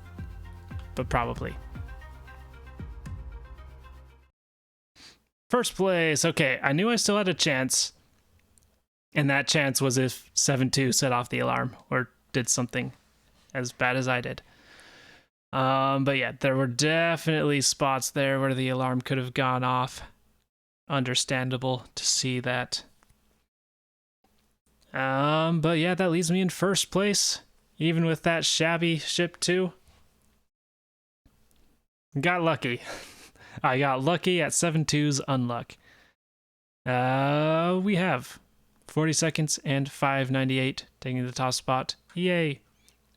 probably. First place. Okay, I knew I still had a chance. And that chance was if 7-2 set off the alarm or did something as bad as I did. But yeah, there were definitely spots there where the alarm could have gone off. Understandable to see that. But yeah, that leaves me in first place, even with that shabby ship 2. Got lucky. I got lucky at 7-2's unluck. We have 40 seconds and 598 taking the top spot. Yay.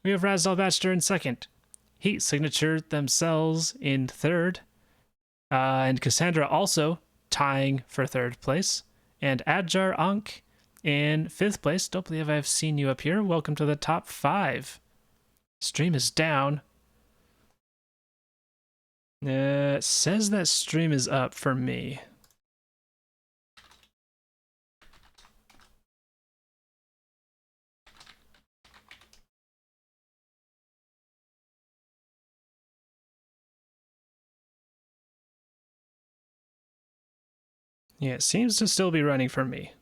We have Razdal Baxter in second. Heat Signature themselves in third. And Cassandra also tying for third place. And Adjar Ankh in fifth place. Don't believe I've seen you up here. Welcome to the top 5. Stream is down. It says that stream is up for me. Yeah, it seems to still be running for me.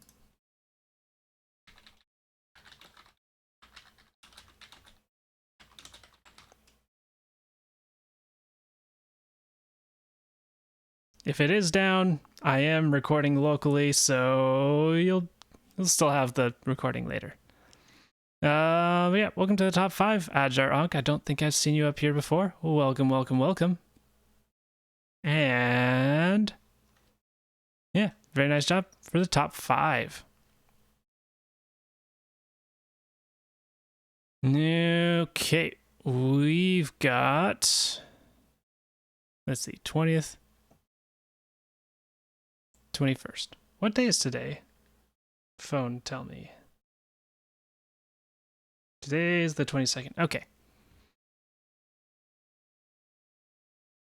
If it is down, I am recording locally, so you'll still have the recording later. Yeah, welcome to the top 5, Adjar Ankh. I don't think I've seen you up here before. Welcome, welcome, welcome. And yeah, very nice job for the top 5. Okay, we've got, let's see, 20th, 21st. What day is today? Phone, tell me. Today is the 22nd. Okay.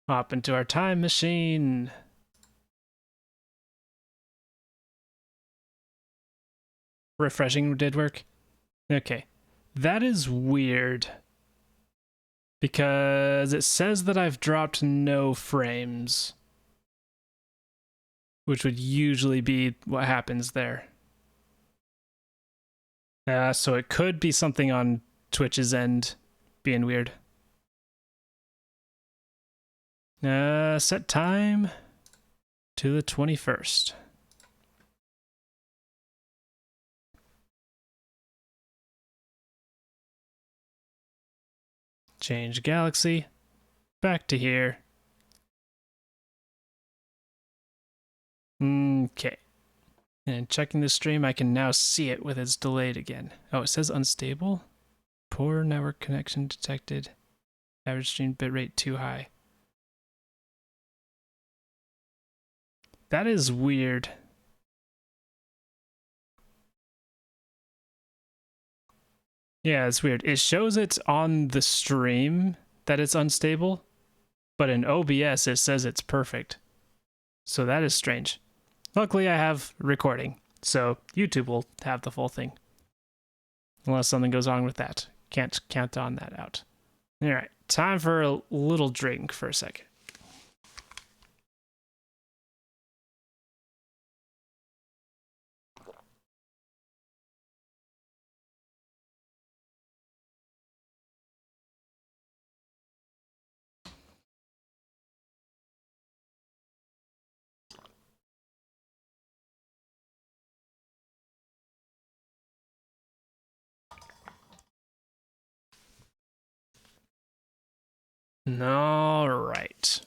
Hop into our time machine. Refreshing did work. Okay. That is weird. Because it says that I've dropped no frames. Which would usually be what happens there. So it could be something on Twitch's end being weird. Set time to the 21st. Change galaxy. Back to here. Okay. And checking the stream, I can now see it with its delayed again. Oh, it says unstable. Poor network connection detected. Average stream bitrate too high. That is weird. Yeah, it's weird. It shows it on the stream that it's unstable, but in OBS it says it's perfect. So that is strange. Luckily I have recording, so YouTube will have the full thing. Unless something goes wrong with that. Can't count on that out. Alright, time for a little drink for a second. All right.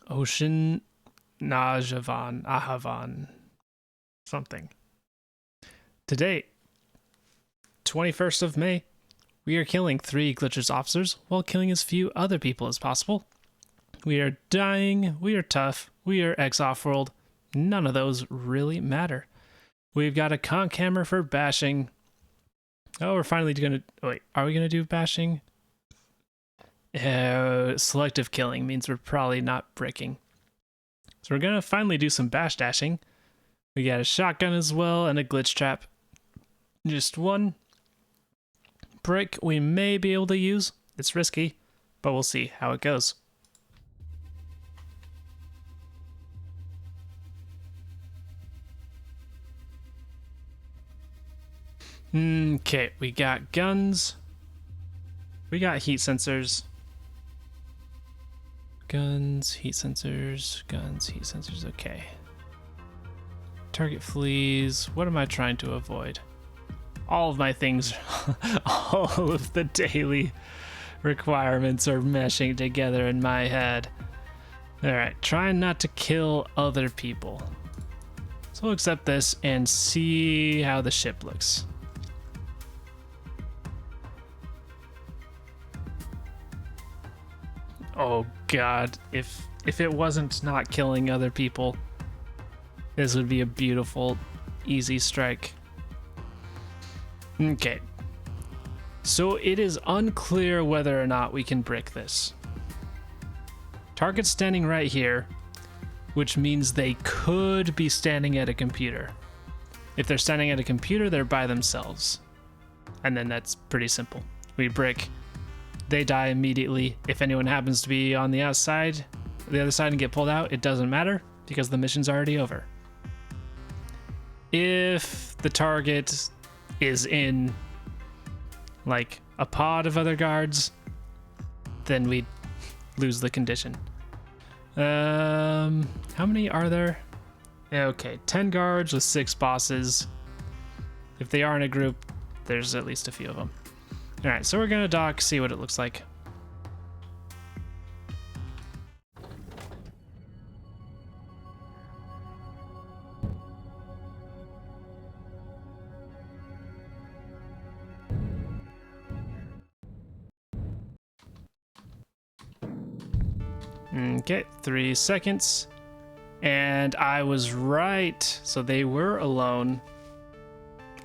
Ocean Najavan, Ahavan, something. Today, 21st of May, we are killing 3 Glitchers officers while killing as few other people as possible. We are dying, we are tough, we are ex-off-world. None of those really matter. We've got a conch hammer for bashing. Oh, we're finally gonna, wait, are we gonna do bashing? Selective killing means we're probably not bricking. So we're gonna finally do some bash dashing. We got a shotgun as well and a glitch trap. Just one brick we may be able to use. It's risky, but we'll see how it goes. Okay, we got guns. We got heat sensors. Guns, heat sensors, guns, heat sensors, okay. Target fleas, what am I trying to avoid? All of my things, all of the daily requirements are meshing together in my head. Alright, trying not to kill other people. So we'll accept this and see how the ship looks. Oh god, if it wasn't not killing other people, this would be a beautiful, easy strike. Okay. So it is unclear whether or not we can brick this. Target's standing right here, which means they could be standing at a computer. If they're standing at a computer, they're by themselves. And then that's pretty simple. We brick, they die immediately. If anyone happens to be on the outside, the other side, and get pulled out, it doesn't matter because the mission's already over. If the target is in like a pod of other guards, then we lose the condition. How many are there? Okay, 10 guards with 6 bosses. If they are in a group, there's at least a few of them. All right, so we're gonna dock, see what it looks like. Okay, 3 seconds. And I was right. So they were alone.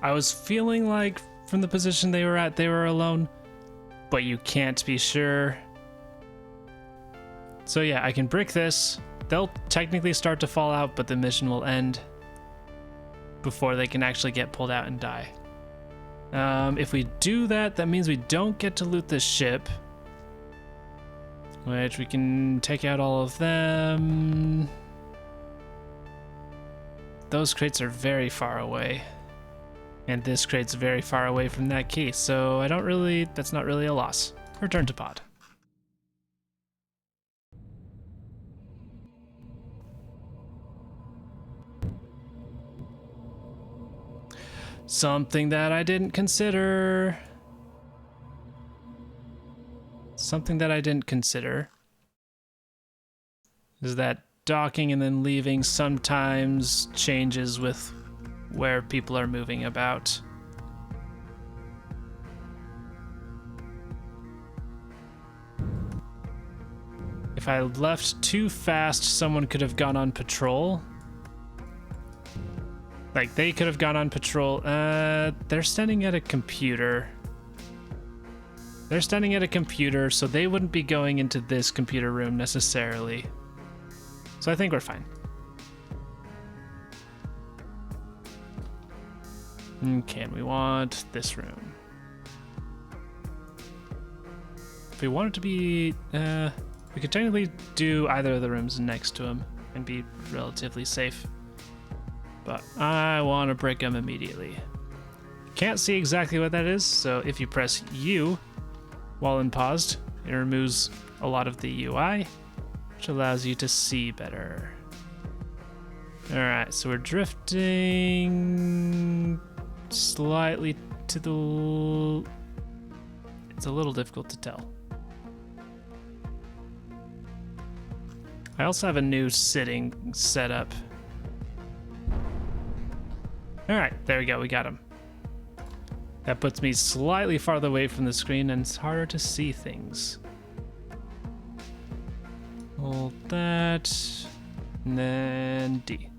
I was feeling like from the position they were at, they were alone. But you can't be sure. So yeah, I can brick this. They'll technically start to fall out, but the mission will end before they can actually get pulled out and die. If we do that, that means we don't get to loot this ship. Which we can take out all of them. Those crates are very far away. And this crate's very far away from that key, so that's not really a loss. Return to pod. Something that I didn't consider. Something that I didn't consider is that docking and then leaving sometimes changes with where people are moving about. If I left too fast, someone could have gone on patrol. Like, they could have gone on patrol. They're standing at a computer. They're standing at a computer, so they wouldn't be going into this computer room necessarily. So I think we're fine. Okay, and we want this room. If we want it to be, we could technically do either of the rooms next to him and be relatively safe. But I want to break them immediately. Can't see exactly what that is, so if you press U while in paused, it removes a lot of the UI, which allows you to see better. All right, so we're drifting slightly to the... It's a little difficult to tell. I also have a new sitting set up. All right, there we go, we got him. That puts me slightly farther away from the screen and it's harder to see things. Hold that, and then D.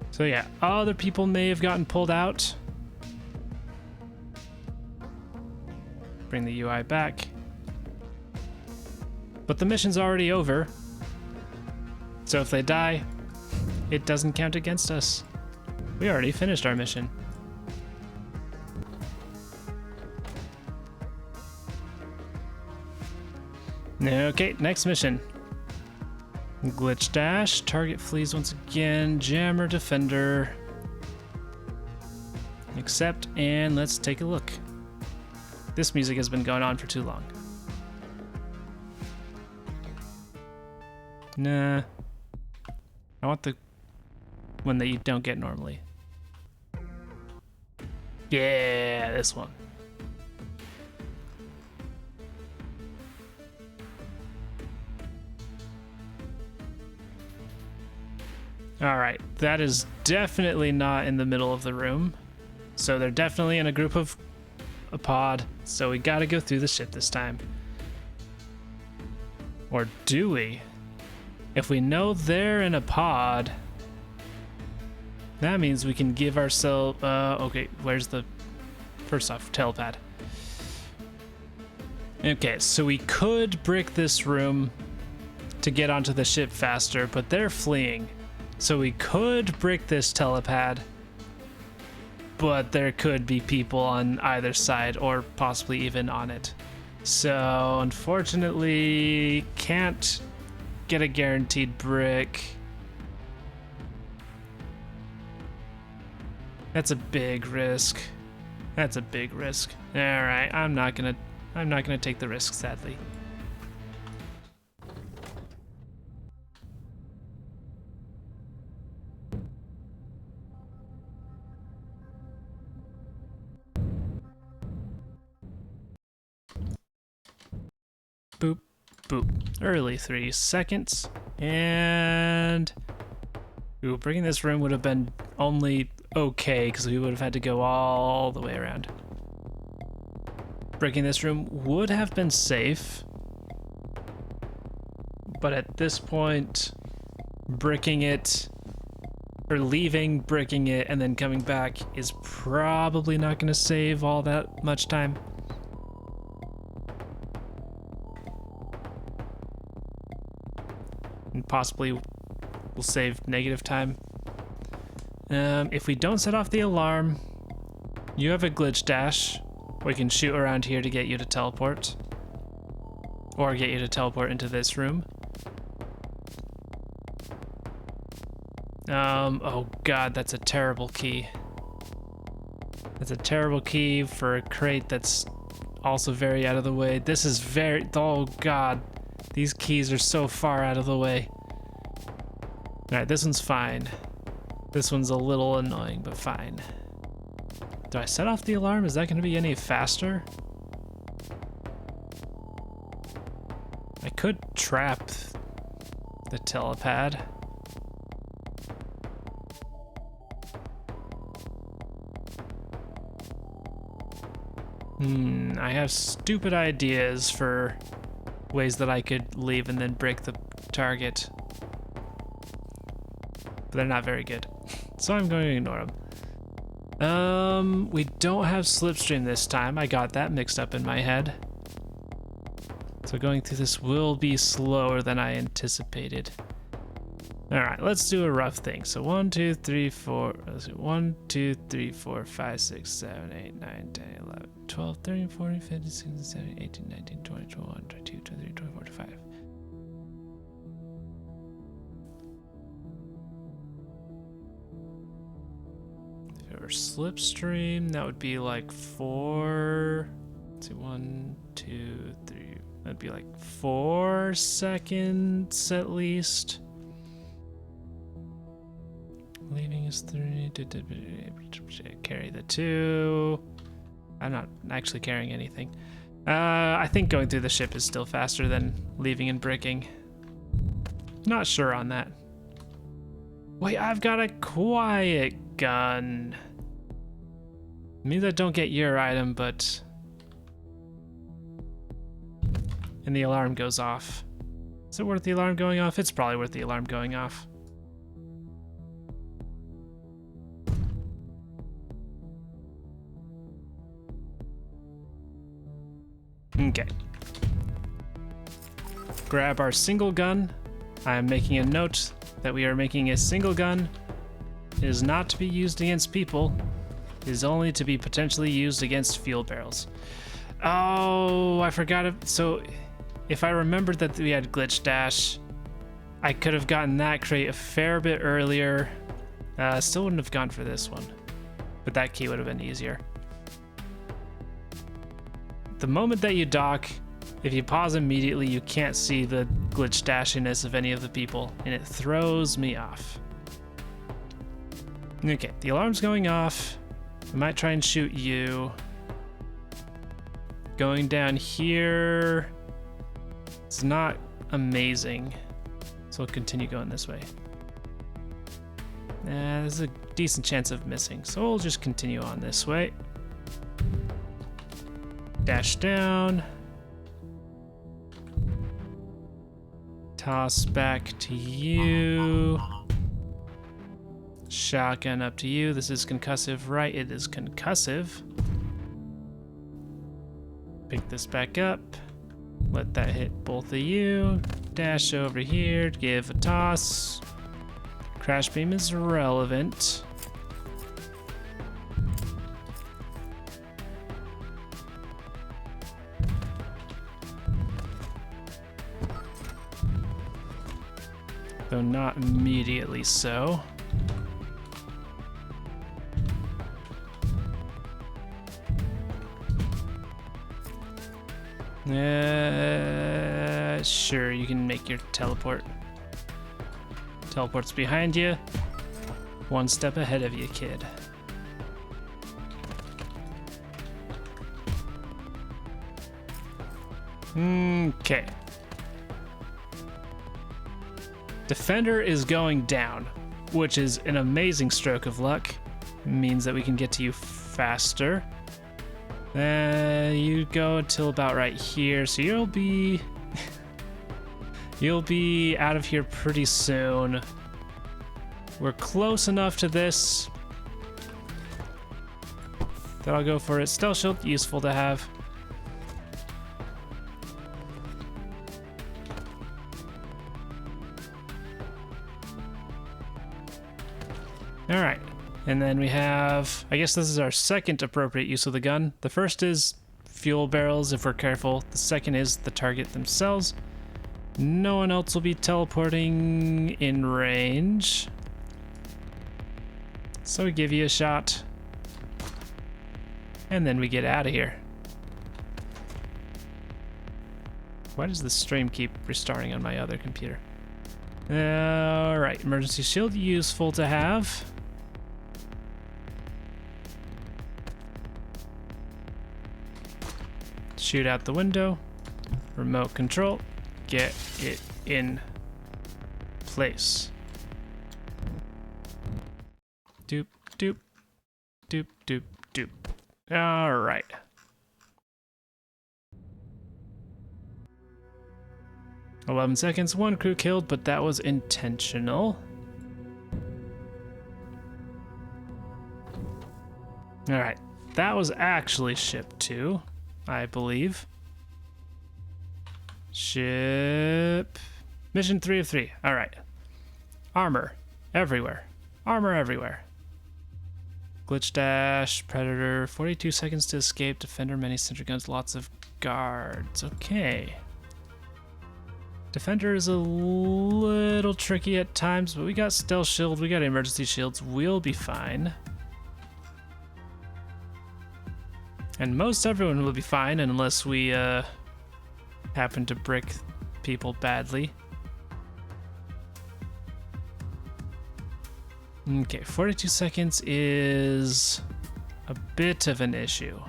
So yeah, other people may have gotten pulled out. Bring the UI back. But the mission's already over. So if they die, it doesn't count against us. We already finished our mission. Okay, next mission. Glitch dash, target flees once again, jammer defender. Accept, and let's take a look. This music has been going on for too long. Nah. I want the one that you don't get normally. Yeah, this one. All right, that is definitely not in the middle of the room. So they're definitely in a group of a pod. So we gotta go through the ship this time. Or do we? If we know they're in a pod, That means we can give ourselves... okay, where's the... First off, telepad. Okay, so we could brick this room to get onto the ship faster, but they're fleeing. So we could brick this telepad, but there could be people on either side or possibly even on it. So unfortunately, can't get a guaranteed brick. That's a big risk. That's a big risk. All right, I'm not gonna take the risk, sadly. Boop, boop. Early 3 seconds. And... Ooh, bringing this room would have been only okay, because we would have had to go all the way around. Breaking this room would have been safe. But at this point, bricking it, or leaving, bricking it, and then coming back is probably not going to save all that much time. And possibly will save negative time. If we don't set off the alarm, you have a glitch dash. We can shoot around here to get you to teleport. Or get you to teleport into this room. Oh god, that's a terrible key. That's a terrible key for a crate that's also very out of the way. This is very, oh god. These keys are so far out of the way. Alright, this one's fine. This one's a little annoying, but fine. Do I set off the alarm? Is that going to be any faster? I could trap the telepad. I have stupid ideas for ways that I could leave and then break the target. But they're not very good. So I'm going to ignore them. We don't have slipstream this time. I got that mixed up in my head. So going through this will be slower than I anticipated. Alright, let's do a rough thing. So 1, 2, 3, 4, let's see, 1, 2, 3, 4, 5, 6, 7, 8, 9, 10, 11, 12, 13, 14, 15, 16, 17, 18, 19, 20, 21, 22, 23, 24, 25. If it were slipstream, that would be like 4. Let's see, 1, 2, 3. That'd be like 4 seconds at least. Leaving is 3. Carry the 2. I'm not actually carrying anything. I think going through the ship is still faster than leaving and bricking. Not sure on that. Wait, I've got a quiet gun. Means I don't get your item, but... And the alarm goes off. Is it worth the alarm going off? It's probably worth the alarm going off. Okay. Grab our single gun. I am making a note that we are making a single gun. It is not to be used against people. It is only to be potentially used against fuel barrels. Oh, I forgot it. So if I remembered that we had glitch dash, I could have gotten that crate a fair bit earlier. Still wouldn't have gone for this one, but that key would have been easier. The moment that you dock, if you pause immediately, you can't see the glitch dashiness of any of the people, and it throws me off. Okay, the alarm's going off. I might try and shoot you. Going down here, it's not amazing, so we'll continue going this way. There's a decent chance of missing, so we'll just continue on this way. Dash down. Toss back to you. Shotgun up to you. This is concussive, right? It is concussive. Pick this back up. Let that hit both of you. Dash over here, give a toss. Crash beam is relevant. Though not immediately so. Sure, you can make your teleport. Teleport's behind you. One step ahead of you, kid. Okay. Defender is going down, which is an amazing stroke of luck. It means that we can get to you faster. You go until about right here, so you'll be out of here pretty soon. We're close enough to this that I'll go for it. Stealth shield, useful to have. All right. And then we have, I guess this is our second appropriate use of the gun. The first is fuel barrels if we're careful. The second is the target themselves. No one else will be teleporting in range. So we give you a shot. And then we get out of here. Why does the stream keep restarting on my other computer? All right, emergency shield, useful to have. Shoot out the window, remote control, get it in place. Doop, doop, doop, doop, doop. All right. "11 seconds, 1 crew killed, but that was intentional." All right, that was actually ship 2. I believe. Ship. Mission 3 of 3. All right. Armor everywhere. Armor everywhere. Glitch dash. Predator. 42 seconds to escape. Defender. Many sentry guns. Lots of guards. Okay. Defender is a little tricky at times, but we got stealth shield. We got emergency shields. We'll be fine. And most everyone will be fine unless we happen to brick people badly. Okay, 42 seconds is a bit of an issue.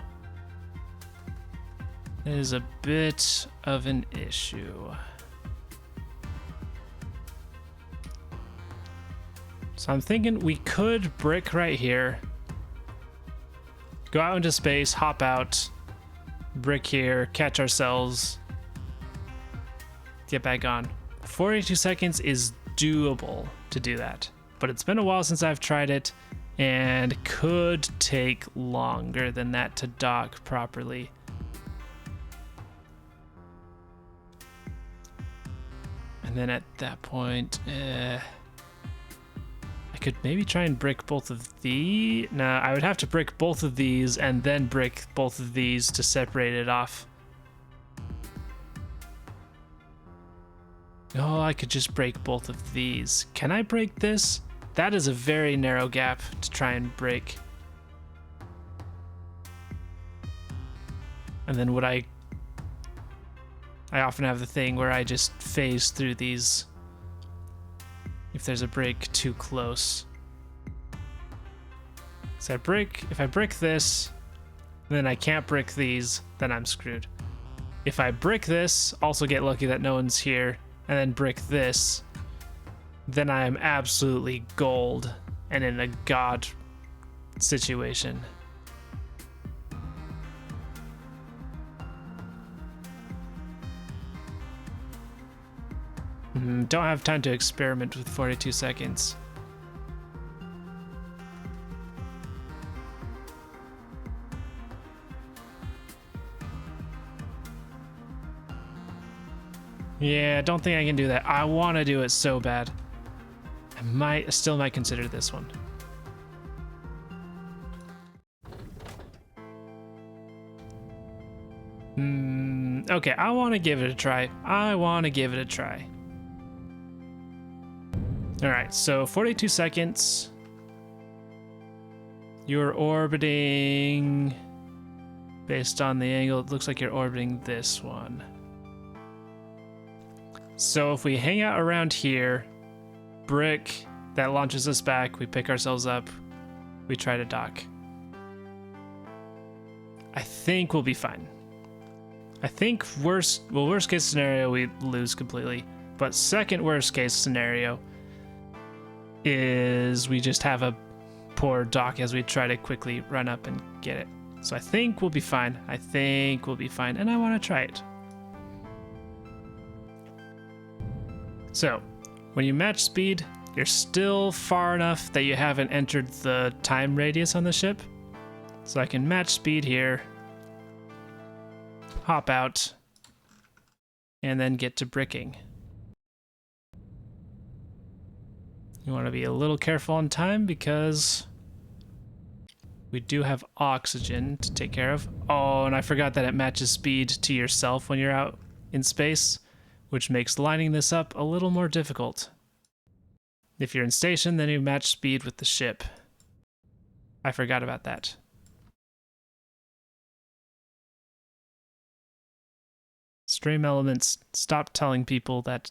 It is a bit of an issue. So I'm thinking we could brick right here. Go out into space, hop out, brick here, catch ourselves, get back on. 42 seconds is doable to do that, but it's been a while since I've tried it and could take longer than that to dock properly. And then at that point, I could maybe try and brick both of these. Nah, I would have to brick both of these and then brick both of these to separate it off. Oh, I could just break both of these. Can I break this? That is a very narrow gap to try and break. And then would I often have the thing where I just phase through these if there's a break too close. So if I brick this, then I can't brick these, then I'm screwed. If I brick this, also get lucky that no one's here, and then brick this, then I am absolutely gold and in a god situation. Don't have time to experiment with 42 seconds. Yeah, don't think I can do that. I want to do it so bad. I still might consider this one. Okay, I want to give it a try. All right, so 42 seconds. You're orbiting based on the angle. It looks like you're orbiting this one. So if we hang out around here, brick, that launches us back. We pick ourselves up. We try to dock. I think we'll be fine. I think worst case scenario, we lose completely. But second worst case scenario is we just have a poor dock as we try to quickly run up and get it. So I think we'll be fine. And I want to try it. So when you match speed, you're still far enough that you haven't entered the time radius on the ship. So I can match speed here, hop out, and then get to bricking. You want to be a little careful on time because we do have oxygen to take care of. Oh, and I forgot that it matches speed to yourself when you're out in space, which makes lining this up a little more difficult. If you're in station, then you match speed with the ship. I forgot about that. Stream elements, stop telling people that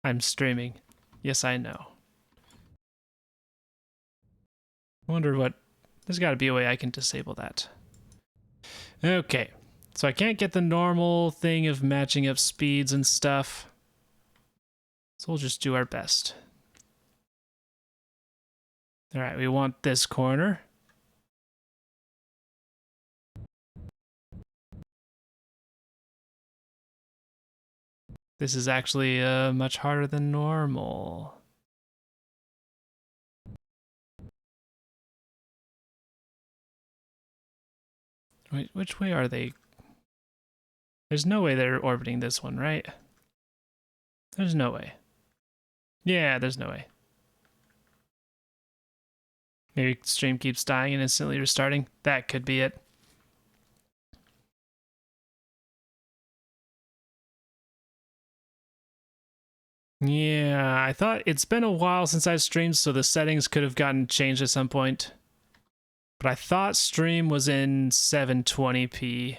I'm streaming. Yes, I know. I wonder what... There's got to be a way I can disable that. Okay, so I can't get the normal thing of matching up speeds and stuff. So we'll just do our best. All right, we want this corner. This is actually much harder than normal. Wait, which way are they? There's no way they're orbiting this one, right? There's no way. Yeah, there's no way. Maybe stream keeps dying and instantly restarting. That could be it. Yeah, I thought it's been a while since I streamed, so the settings could have gotten changed at some point. But I thought stream was in 720p.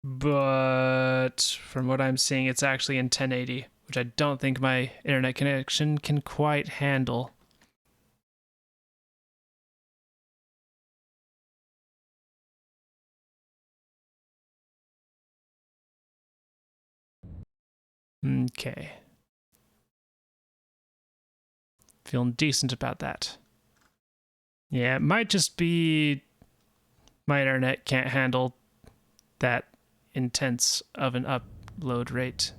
But from what I'm seeing, it's actually in 1080, which I don't think my internet connection can quite handle. Okay. Feeling decent about that. Yeah, it might just be my internet can't handle that intense of an upload rate.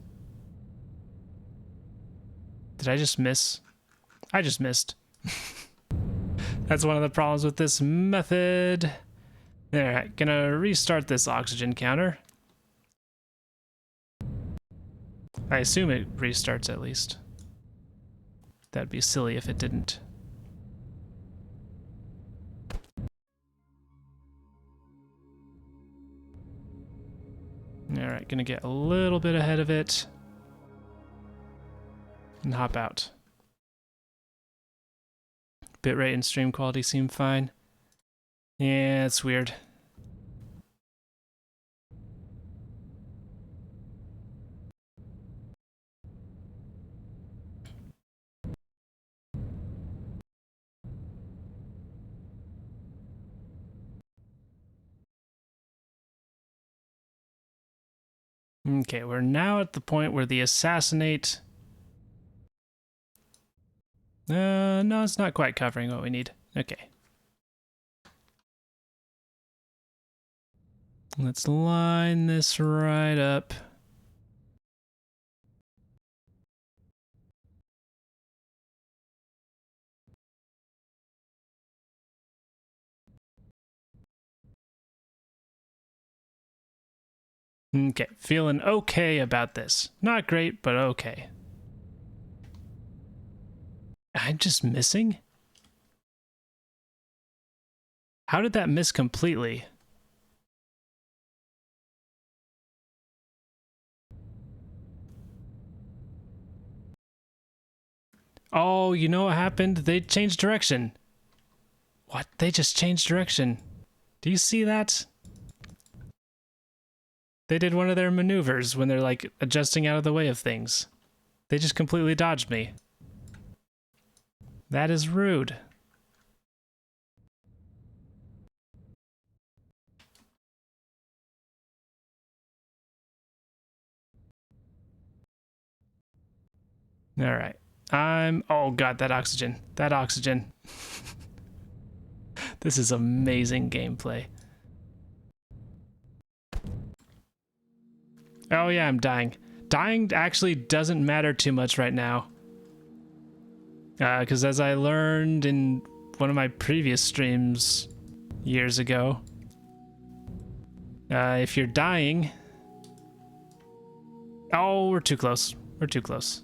Did I just miss? I just missed. That's one of the problems with this method. Alright, gonna restart this oxygen counter. I assume it restarts at least. That'd be silly if it didn't. Alright, gonna get a little bit ahead of it. And hop out. Bitrate and stream quality seem fine. Yeah, it's weird. Okay, we're now at the point where the assassinate... no, it's not quite covering what we need. Okay. Let's line this right up. Okay, feeling okay about this. Not great, but okay. I'm just missing? How did that miss completely? Oh, you know what happened? They changed direction. What? They just changed direction. Do you see that? They did one of their maneuvers when they're like adjusting out of the way of things. They just completely dodged me. That is rude. All right. Oh god, that oxygen. That oxygen. This is amazing gameplay. Oh yeah, I'm dying. Dying actually doesn't matter too much right now. Because as I learned in one of my previous streams years ago, if you're dying... Oh, we're too close. We're too close.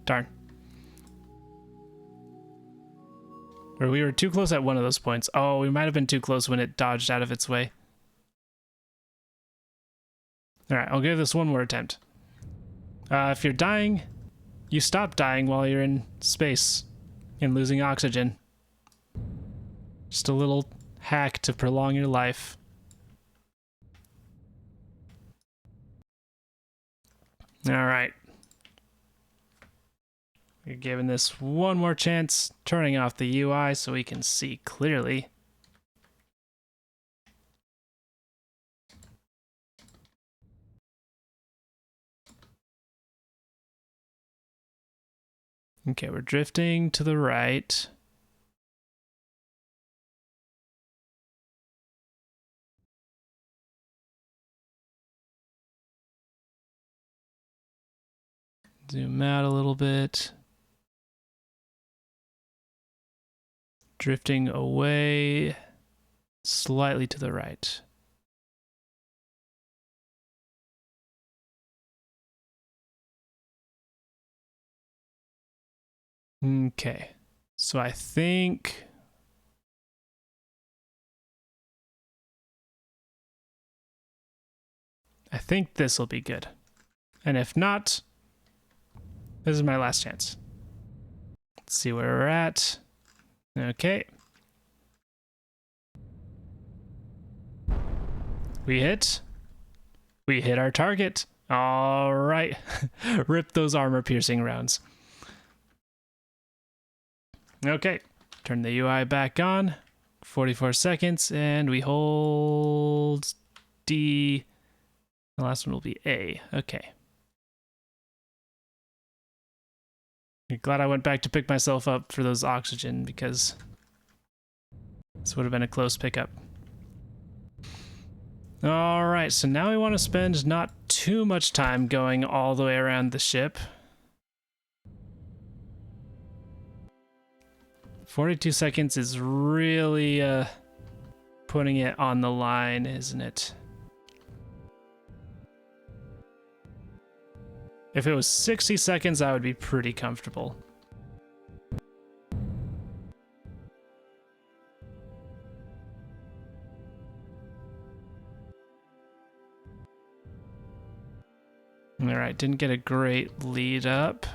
Darn. Or we were too close at one of those points. Oh, we might have been too close when it dodged out of its way. Alright, I'll give this one more attempt. If you're dying, you stop dying while you're in space and losing oxygen. Just a little hack to prolong your life. Alright. We're giving this one more chance, turning off the UI so we can see clearly. Okay, we're drifting to the right. Zoom out a little bit. Drifting away slightly to the right. Okay, so I think this will be good. And if not, this is my last chance. Let's see where we're at. Okay. We hit our target. All right. Rip those armor-piercing rounds. Okay. Turn the UI back on. 44 seconds, and we hold D. The last one will be A. Okay. I'm glad I went back to pick myself up for those oxygen, because this would have been a close pickup. Alright, so now we want to spend not too much time going all the way around the ship. 42 seconds is really putting it on the line, isn't it? If it was 60 seconds, I would be pretty comfortable. Alright, didn't get a great lead up.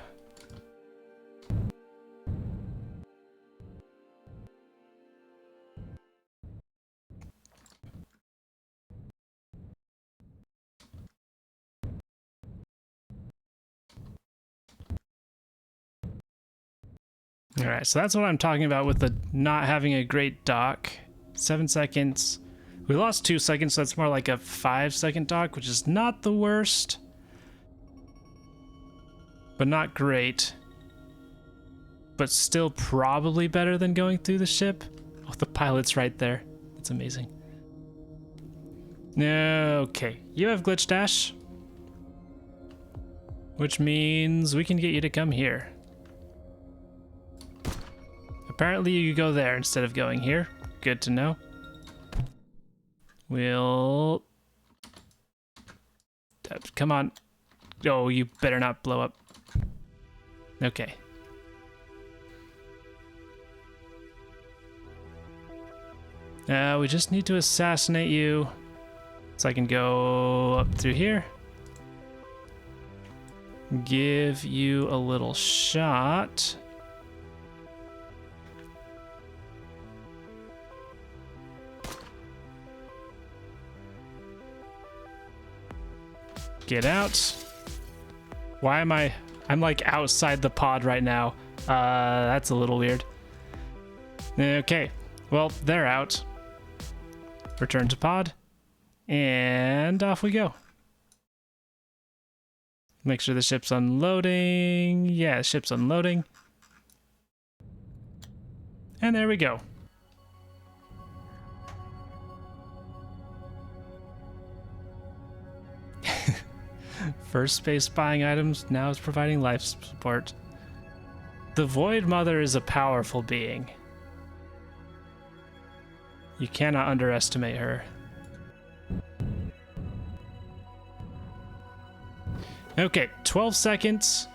Alright, so that's what I'm talking about with the not having a great dock. 7 seconds. We lost 2 seconds, so that's more like a 5-second dock, which is not the worst. But not great. But still probably better than going through the ship. Oh, the pilot's right there. That's amazing. Okay, you have glitch dash. Which means we can get you to come here. Apparently you go there instead of going here. Good to know. We'll Come on. Oh, you better not blow up. Okay. We just need to assassinate you so I can go up through here. Give you a little shot. Get out. Why am I'm like outside the pod right now. That's a little weird. Okay, well, they're out. Return to pod. And off we go. Make sure the ship's unloading. Yeah, the ship's unloading. And there we go. First space buying items now is providing life support. The Void Mother is a powerful being. You cannot underestimate her. Okay, 12 seconds.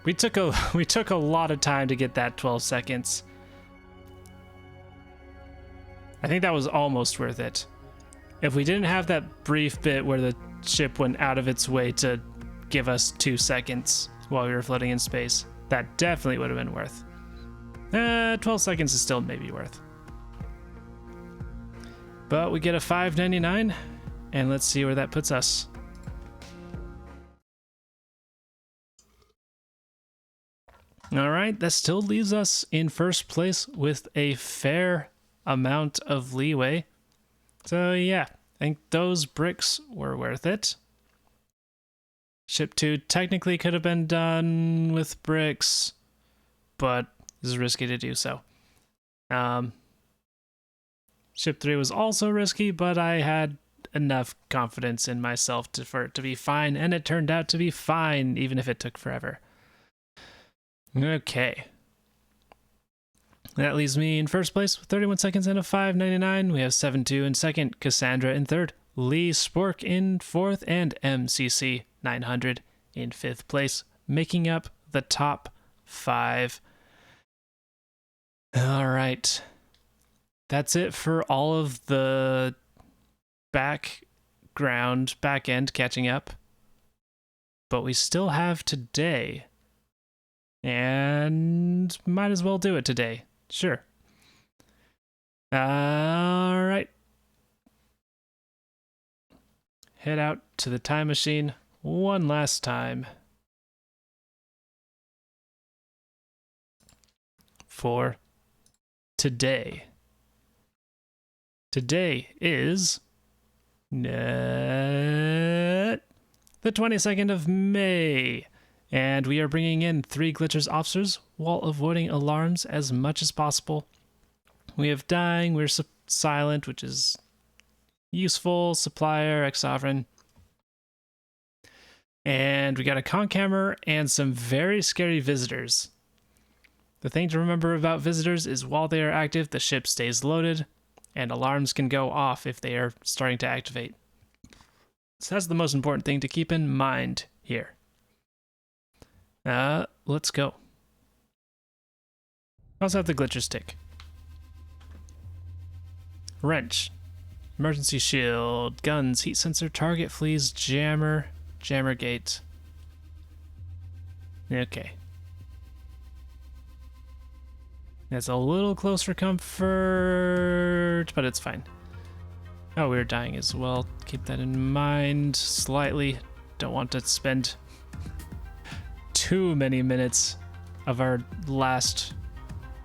We took a lot of time to get that 12 seconds. I think that was almost worth it. If we didn't have that brief bit where the ship went out of its way to give us 2 seconds while we were floating in space, that definitely would have been worth. 12 seconds is still maybe worth. But we get a $5.99, and let's see where that puts us. All right, that still leaves us in first place with a fair amount of leeway. So yeah, I think those bricks were worth it. Ship 2 technically could have been done with bricks, but this is risky to do so. Ship 3 was also risky, but I had enough confidence in myself for it to be fine, and it turned out to be fine, even if it took forever. Okay. That leaves me in first place with 31 seconds and a $5.99. We have 7-2 in second, Cassandra in third, Lee Spork in fourth, and MCC 900 in fifth place, making up the top 5. All right. That's it for all of the back end catching up. But we still have today. And might as well do it today. Sure. All right. Head out to the time machine one last time. For today. Today is the 22nd of May. And we are bringing in 3 Glitchers officers while avoiding alarms as much as possible. We have dying, we're silent, which is useful, supplier, ex-sovereign. And we got a concammer and some very scary visitors. The thing to remember about visitors is while they are active, the ship stays loaded, and alarms can go off if they are starting to activate. So that's the most important thing to keep in mind here. Let's go. I also have the glitcher stick. Wrench. Emergency shield. Guns. Heat sensor. Target fleas. Jammer. Jammer gate. Okay. That's a little close for comfort, but it's fine. Oh, we're dying as well. Keep that in mind slightly. Don't want to spend too many minutes of our last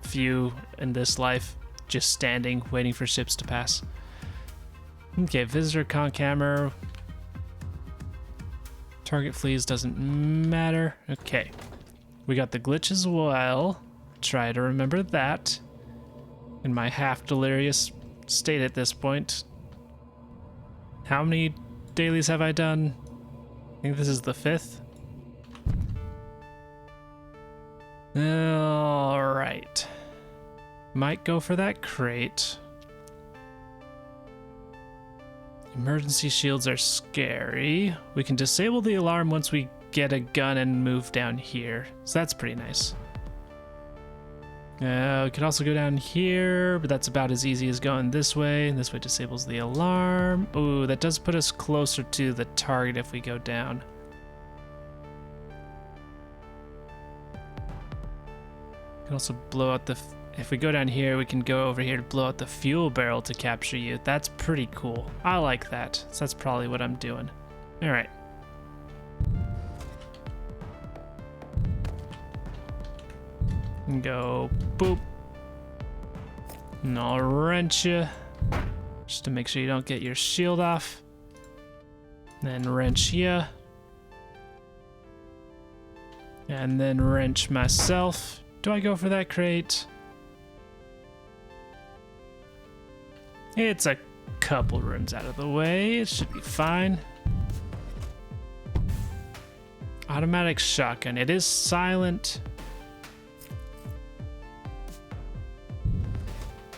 few in this life just standing, waiting for ships to pass. Okay, visitor concammer. Target fleas doesn't matter. Okay. We got the glitch as well. Try to remember that. In my half-delirious state at this point. How many dailies have I done? I think this is the 5th. Alright. Might go for that crate. Emergency shields are scary. We can disable the alarm once we get a gun and move down here. So that's pretty nice. We could also go down here, but that's about as easy as going this way. This way disables the alarm. Ooh, that does put us closer to the target if we go down. We can also blow out the... If we go down here, we can go over here to blow out the fuel barrel to capture you. That's pretty cool. I like that. So that's probably what I'm doing. All right. And go boop. And I'll wrench you just to make sure you don't get your shield off. Then wrench you. And then wrench myself. Do I go for that crate? It's a couple rooms out of the way. It should be fine. Automatic shotgun. It is silent.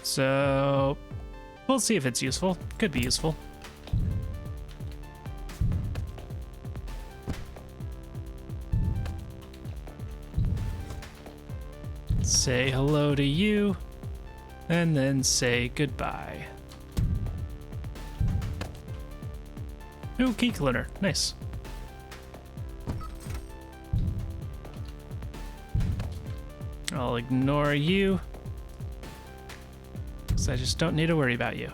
So we'll see if it's useful. Could be useful. Say hello to you, and then say goodbye. Ooh, key glitter. Nice. I'll ignore you, because I just don't need to worry about you.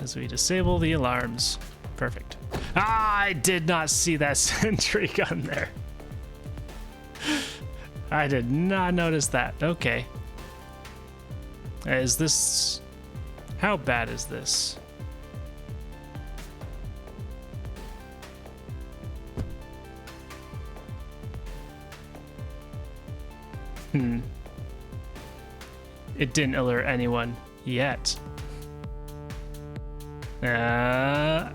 As we disable the alarms. Perfect. Ah, I did not see that sentry gun there. I did not notice that. Okay. Is this... How bad is this? It didn't alert anyone yet. Are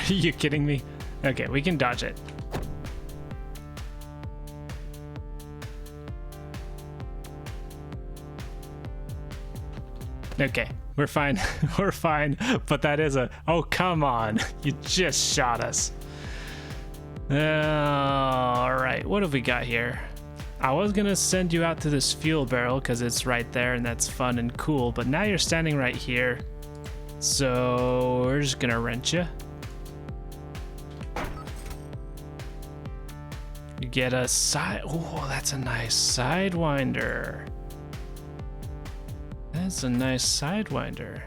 you kidding me? Okay, we can dodge it. Okay, we're fine. We're fine. But that is a... Oh, come on. You just shot us. All right, what have we got here? I was going to send you out to this fuel barrel because it's right there and that's fun and cool. But now you're standing right here. So we're just going to wrench you. You get a side... Oh, that's a nice sidewinder. That's a nice sidewinder.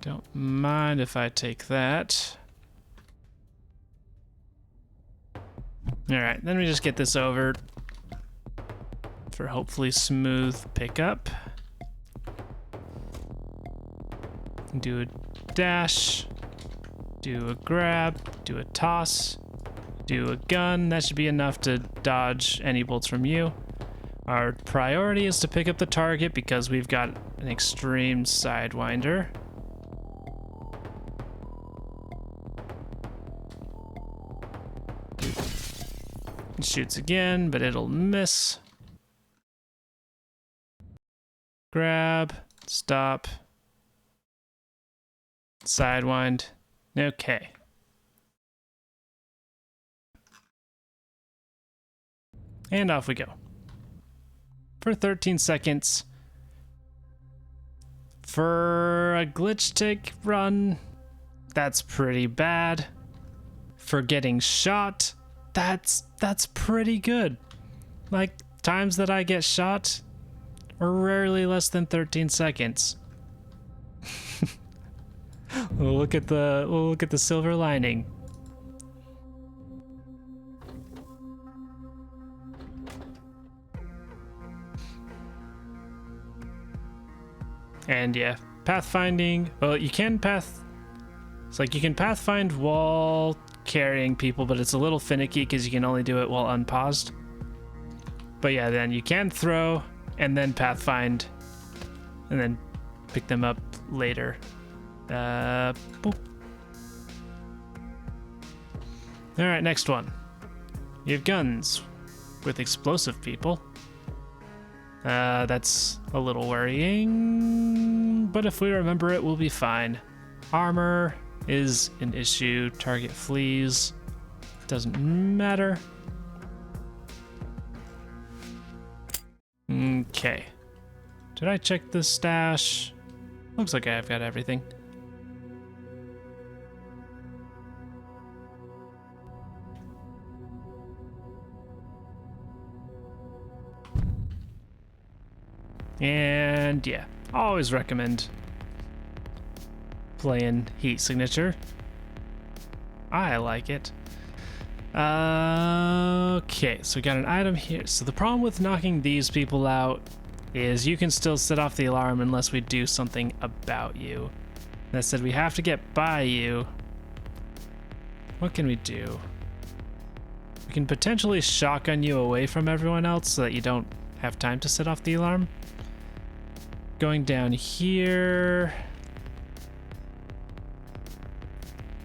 Don't mind if I take that. All right, then we just get this over for hopefully smooth pickup. Do a dash, do a grab, do a toss, do a gun. That should be enough to dodge any bolts from you. Our priority is to pick up the target because we've got an extreme sidewinder. It shoots again, but it'll miss. Grab, stop, sidewind. Okay. And off we go. For 13 seconds. For a glitch tick run, that's pretty bad. For getting shot, that's pretty good. Like, times that I get shot are rarely less than 13 seconds. we'll look at the silver lining. And yeah, pathfinding. Well, you can it's like you can pathfind while carrying people, but it's a little finicky because you can only do it while unpaused. But yeah, then you can throw and then pathfind and then pick them up later. Boop. All right, next one. You have guns with explosive people. That's a little worrying. but if we remember it, we'll be fine. Armor is an issue. Target flees. Doesn't matter. Okay. Did I check the stash? Looks like I've got everything. And yeah, always recommend playing heat signature. I like it. Okay, so we got an item here. So the problem with knocking these people out is you can still set off the alarm unless we do something about you. That said, we have to get by you. What can we do? We can potentially shotgun you away from everyone else so that you don't have time to set off the alarm. Going down here.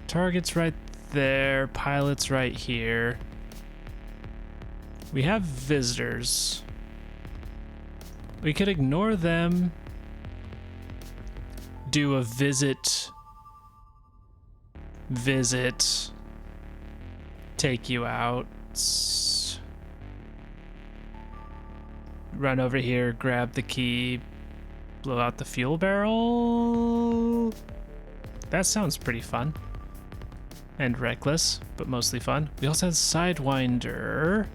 Target's right there. Pilot's right here. We have visitors. We could ignore them. Do a visit. Take you out. Run over here, grab the key, blow out the fuel barrel. That sounds pretty fun. And reckless, but mostly fun. We also have Sidewinder,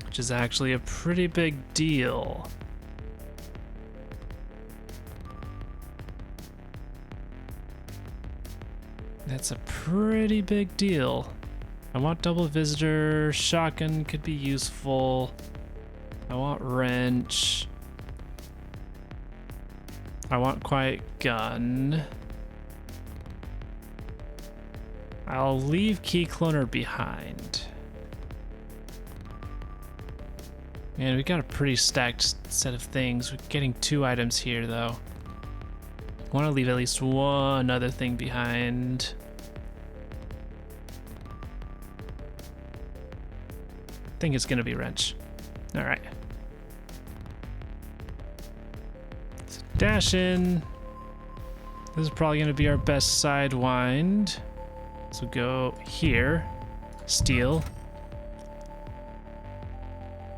which is actually a pretty big deal. That's a pretty big deal. I want double visitor. Shotgun could be useful. I want wrench. I want quiet gun. I'll leave key cloner behind. Man, we got a pretty stacked set of things. We're getting 2 items here, though. I want to leave at least one other thing behind. I think it's going to be wrench. All right. Let's dash in. This is probably going to be our best sidewind. So go here, steal.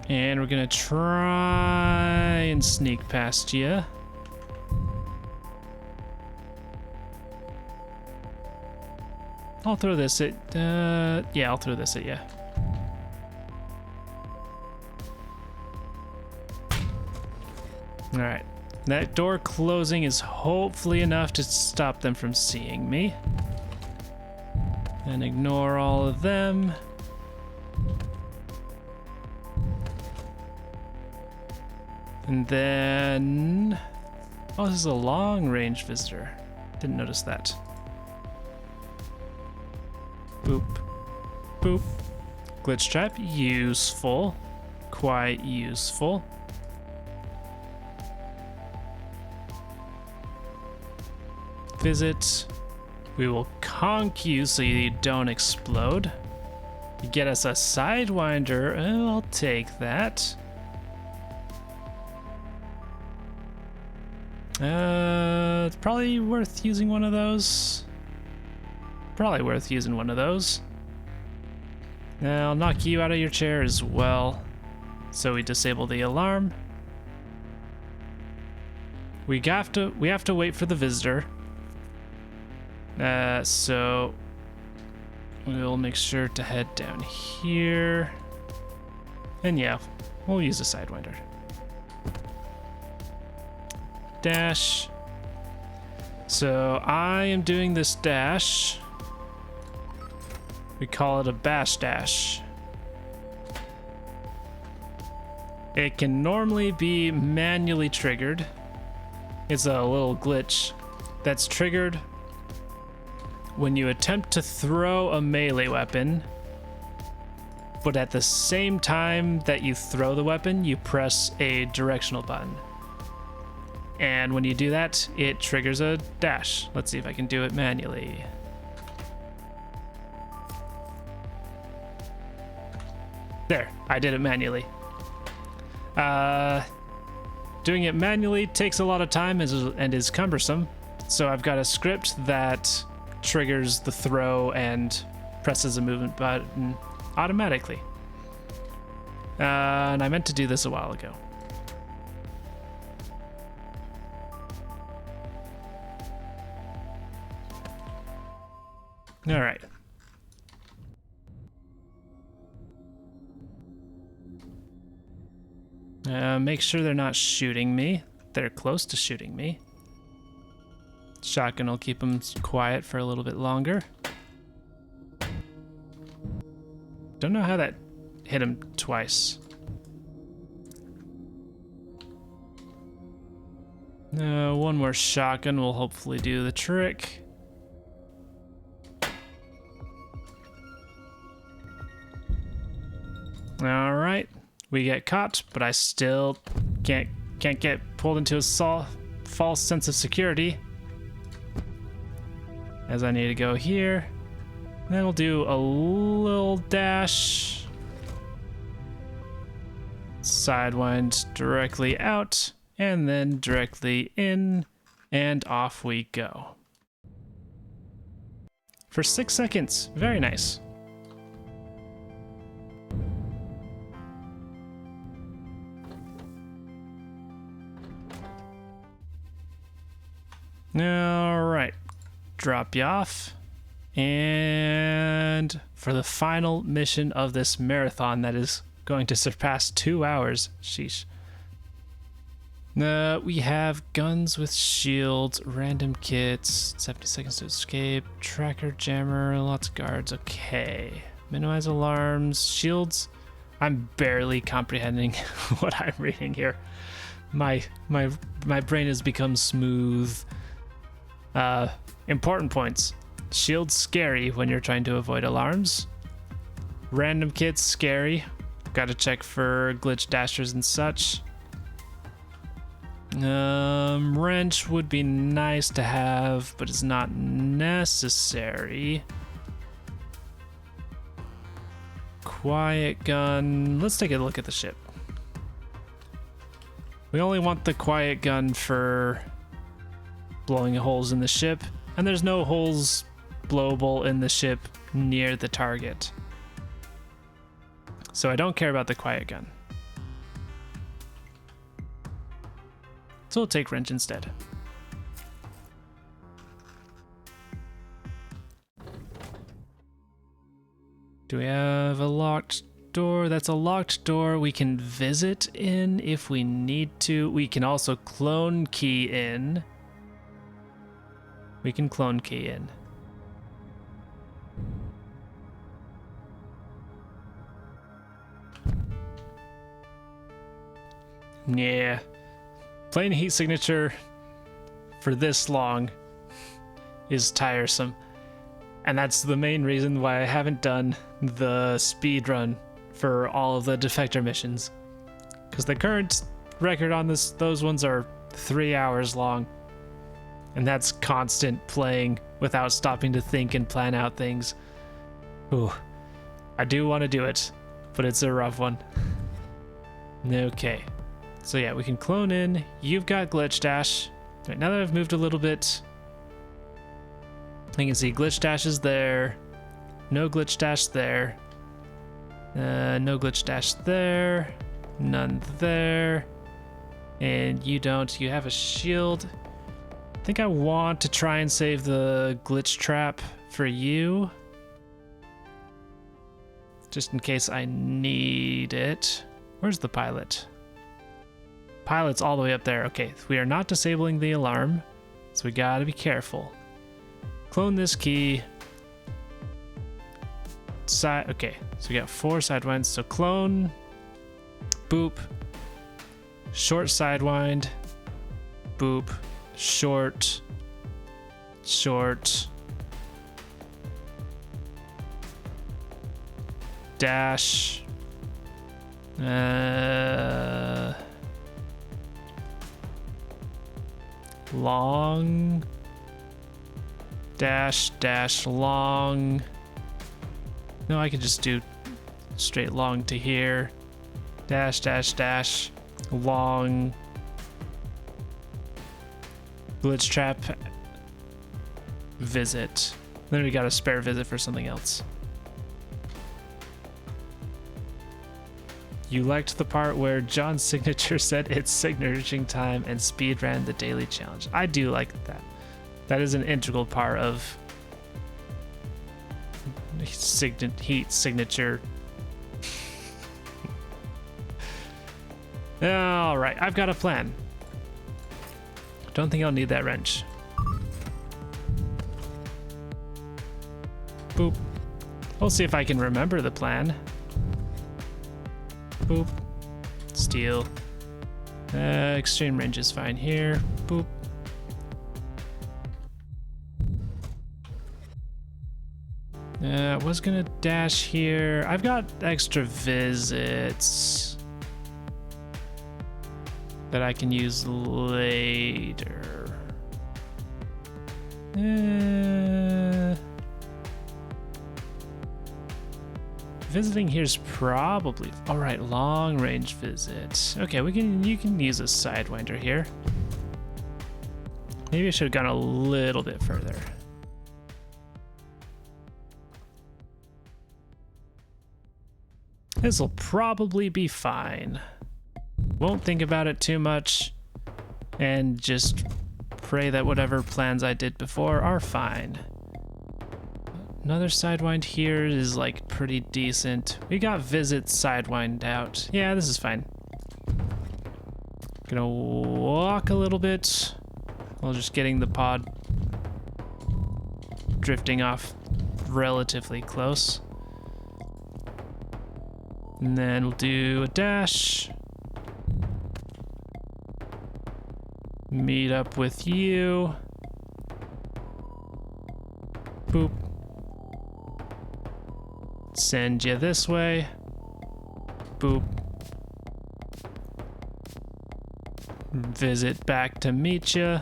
And we're going to try and sneak past you. I'll throw this at, yeah, I'll throw this at you. All right, that door closing is hopefully enough to stop them from seeing me. And ignore all of them. And then, oh, this is a long-range visitor. Didn't notice that. Boop, boop. Glitch trap, useful. Quite useful. Visit. We will conk you so you don't explode. You get us a sidewinder. Oh, I'll take that. It's probably worth using one of those. Probably worth using one of those. I'll knock you out of your chair as well. So we disable the alarm. We have to wait for the visitor. So we'll make sure to head down here. And yeah, we'll use a sidewinder. Dash. So I am doing this dash. We call it a bash-dash. It can normally be manually triggered. It's a little glitch that's triggered when you attempt to throw a melee weapon, but at the same time that you throw the weapon, you press a directional button. And when you do that, it triggers a dash. Let's see if I can do it manually. There, I did it manually. Doing it manually takes a lot of time and is cumbersome, so I've got a script that triggers the throw and presses a movement button automatically. And I meant to do this a while ago. All right. Make sure they're not shooting me. They're close to shooting me. Shotgun will keep them quiet for a little bit longer. Don't know how that hit him twice. One more shotgun will hopefully do the trick. All right, we get caught, but I still can't get pulled into a false sense of security, as I need to go here. Then we'll do a little dash, sidewind directly out, and then directly in, and off we go. For 6 seconds, very nice. All right, drop you off. And for the final mission of this marathon that is going to surpass 2 hours, sheesh. We have guns with shields, random kits, 70 seconds to escape, tracker jammer, lots of guards, okay. Minimize alarms, shields. I'm barely comprehending what I'm reading here. My brain has become smooth. Important points. Shields scary when you're trying to avoid alarms. Random kits scary. Gotta check for glitch dashers and such. Wrench would be nice to have, but it's not necessary. Quiet gun. Let's take a look at the ship. We only want the quiet gun for blowing holes in the ship, and there's no holes blowable in the ship near the target. So I don't care about the quiet gun. So we'll take wrench instead. Do we have a locked door? That's a locked door we can visit in if we need to. We can also clone key in. We can clone key in. Yeah. Playing heat signature for this long is tiresome. And that's the main reason why I haven't done the speed run for all of the defector missions. Because the current record on those ones are 3 hours long. And that's constant playing without stopping to think and plan out things. Ooh, I do want to do it, but it's a rough one. Okay, so yeah, we can clone in. You've got glitch dash. Right, now that I've moved a little bit, you can see glitch dash is there. No glitch dash there. No glitch dash there. None there. And you don't. You have a shield. I think I want to try and save the glitch trap for you, just in case I need it. Where's the pilot? Pilot's all the way up there. Okay, we are not disabling the alarm, so we gotta be careful. Clone this key. Okay, so we got 4 sidewinds. So clone, boop, short sidewind, boop, short, dash, long, dash, long. No, I could just do straight long to here. Dash, long, Blitz trap. Visit. Then we got a spare visit for something else. You liked the part where John's signature said it's signaturing time and speed ran the daily challenge. I do like that. That is an integral part of heat signature. All right, I've got a plan. Don't think I'll need that wrench. Boop. We'll see if I can remember the plan. Boop. Steel. Extreme range is fine here. Boop. I was gonna dash here. I've got extra visits that I can use later. Visiting here's probably all right. Long range visits. Okay, you can use a sidewinder here. Maybe I should have gone a little bit further. This will probably be fine. Won't think about it too much and just pray that whatever plans I did before are fine. Another sidewind here is like pretty decent. We got visits sidewind out. Yeah, this is fine. Gonna walk a little bit while just getting the pod drifting off relatively close. And then we'll do a dash. Meet up with you. Boop. Send you this way. Boop. Visit back to meet you.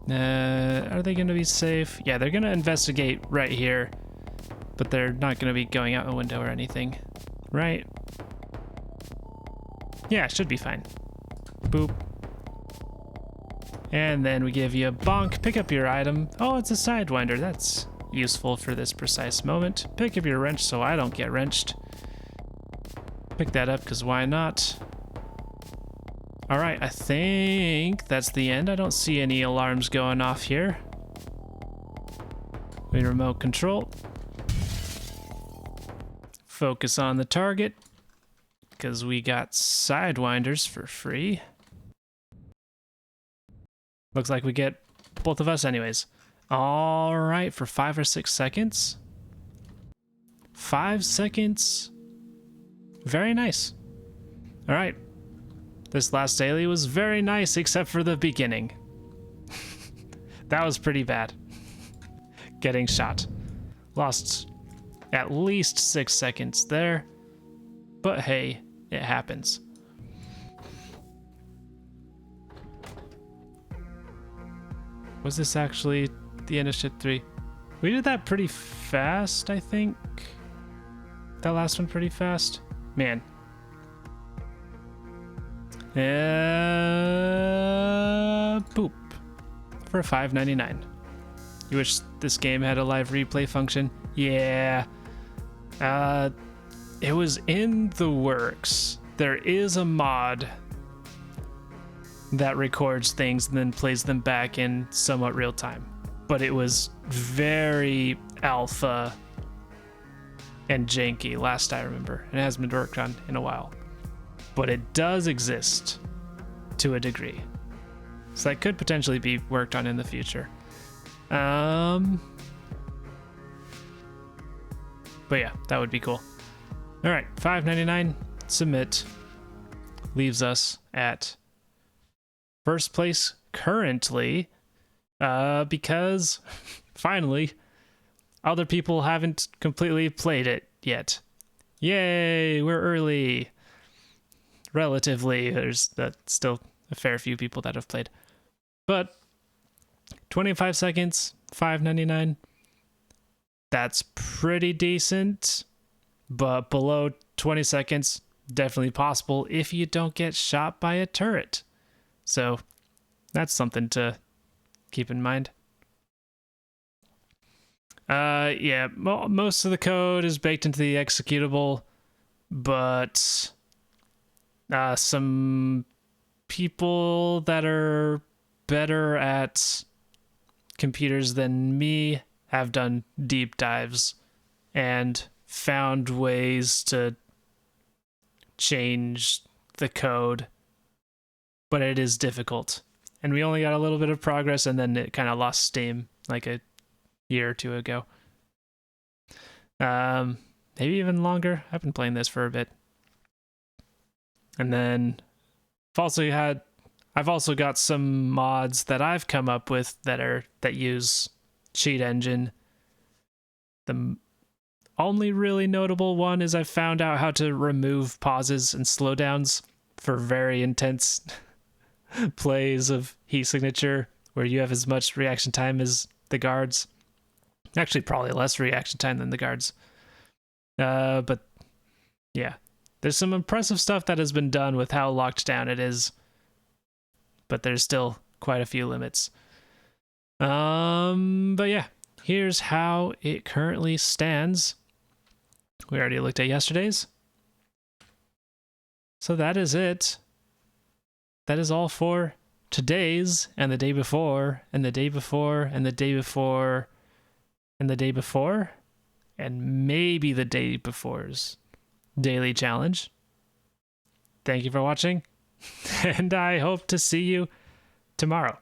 Are they going to be safe? Yeah, they're going to investigate right here. But they're not going to be going out the window or anything, right? Yeah, should be fine. Boop. And then we give you a bonk. Pick up your item. Oh, it's a sidewinder. That's useful for this precise moment. Pick up your wrench so I don't get wrenched. Pick that up because why not? All right, I think that's the end. I don't see any alarms going off here. We remote control. Focus on the target because we got sidewinders for free. Looks like we get both of us anyways. All right, for 5 or 6 seconds. 5 seconds. Very nice. All right. This last daily was very nice except for the beginning. That was pretty bad. Getting shot. Lost at least 6 seconds there, but hey, it happens. Was this actually the end of shit 3? We did that pretty fast, I think. That last one pretty fast. Man. Boop. For $5.99. You wish this game had a live replay function? Yeah. It was in the works. There is a mod that records things and then plays them back in somewhat real time. But it was very alpha and janky last I remember. It hasn't been worked on in a while. But it does exist to a degree. So that could potentially be worked on in the future. But yeah, that would be cool. All right, $5.99, submit. Leaves us at first place currently, because finally, other people haven't completely played it yet. Yay, we're early. Relatively, there's still a fair few people that have played. But 25 seconds, $5.99. That's pretty decent, but below 20 seconds, definitely possible if you don't get shot by a turret. So that's something to keep in mind. Yeah, most of the code is baked into the executable, but some people that are better at computers than me have done deep dives and found ways to change the code, but it is difficult. And we only got a little bit of progress, and then it kind of lost steam like a year or two ago. Maybe even longer. I've been playing this for a bit. And then I've also got some mods that I've come up with that use Cheat Engine. The only really notable one is I found out how to remove pauses and slowdowns for very intense plays of heat signature where you have as much reaction time as the guards. Actually, probably less reaction time than the guards. But yeah, there's some impressive stuff that has been done with how locked down it is, but there's still quite a few limits. But yeah, here's how it currently stands. We already looked at yesterday's. So that is it. That is all for today's and the day before and the day before and the day before and the day before and maybe the day before's daily challenge. Thank you for watching, and I hope to see you tomorrow.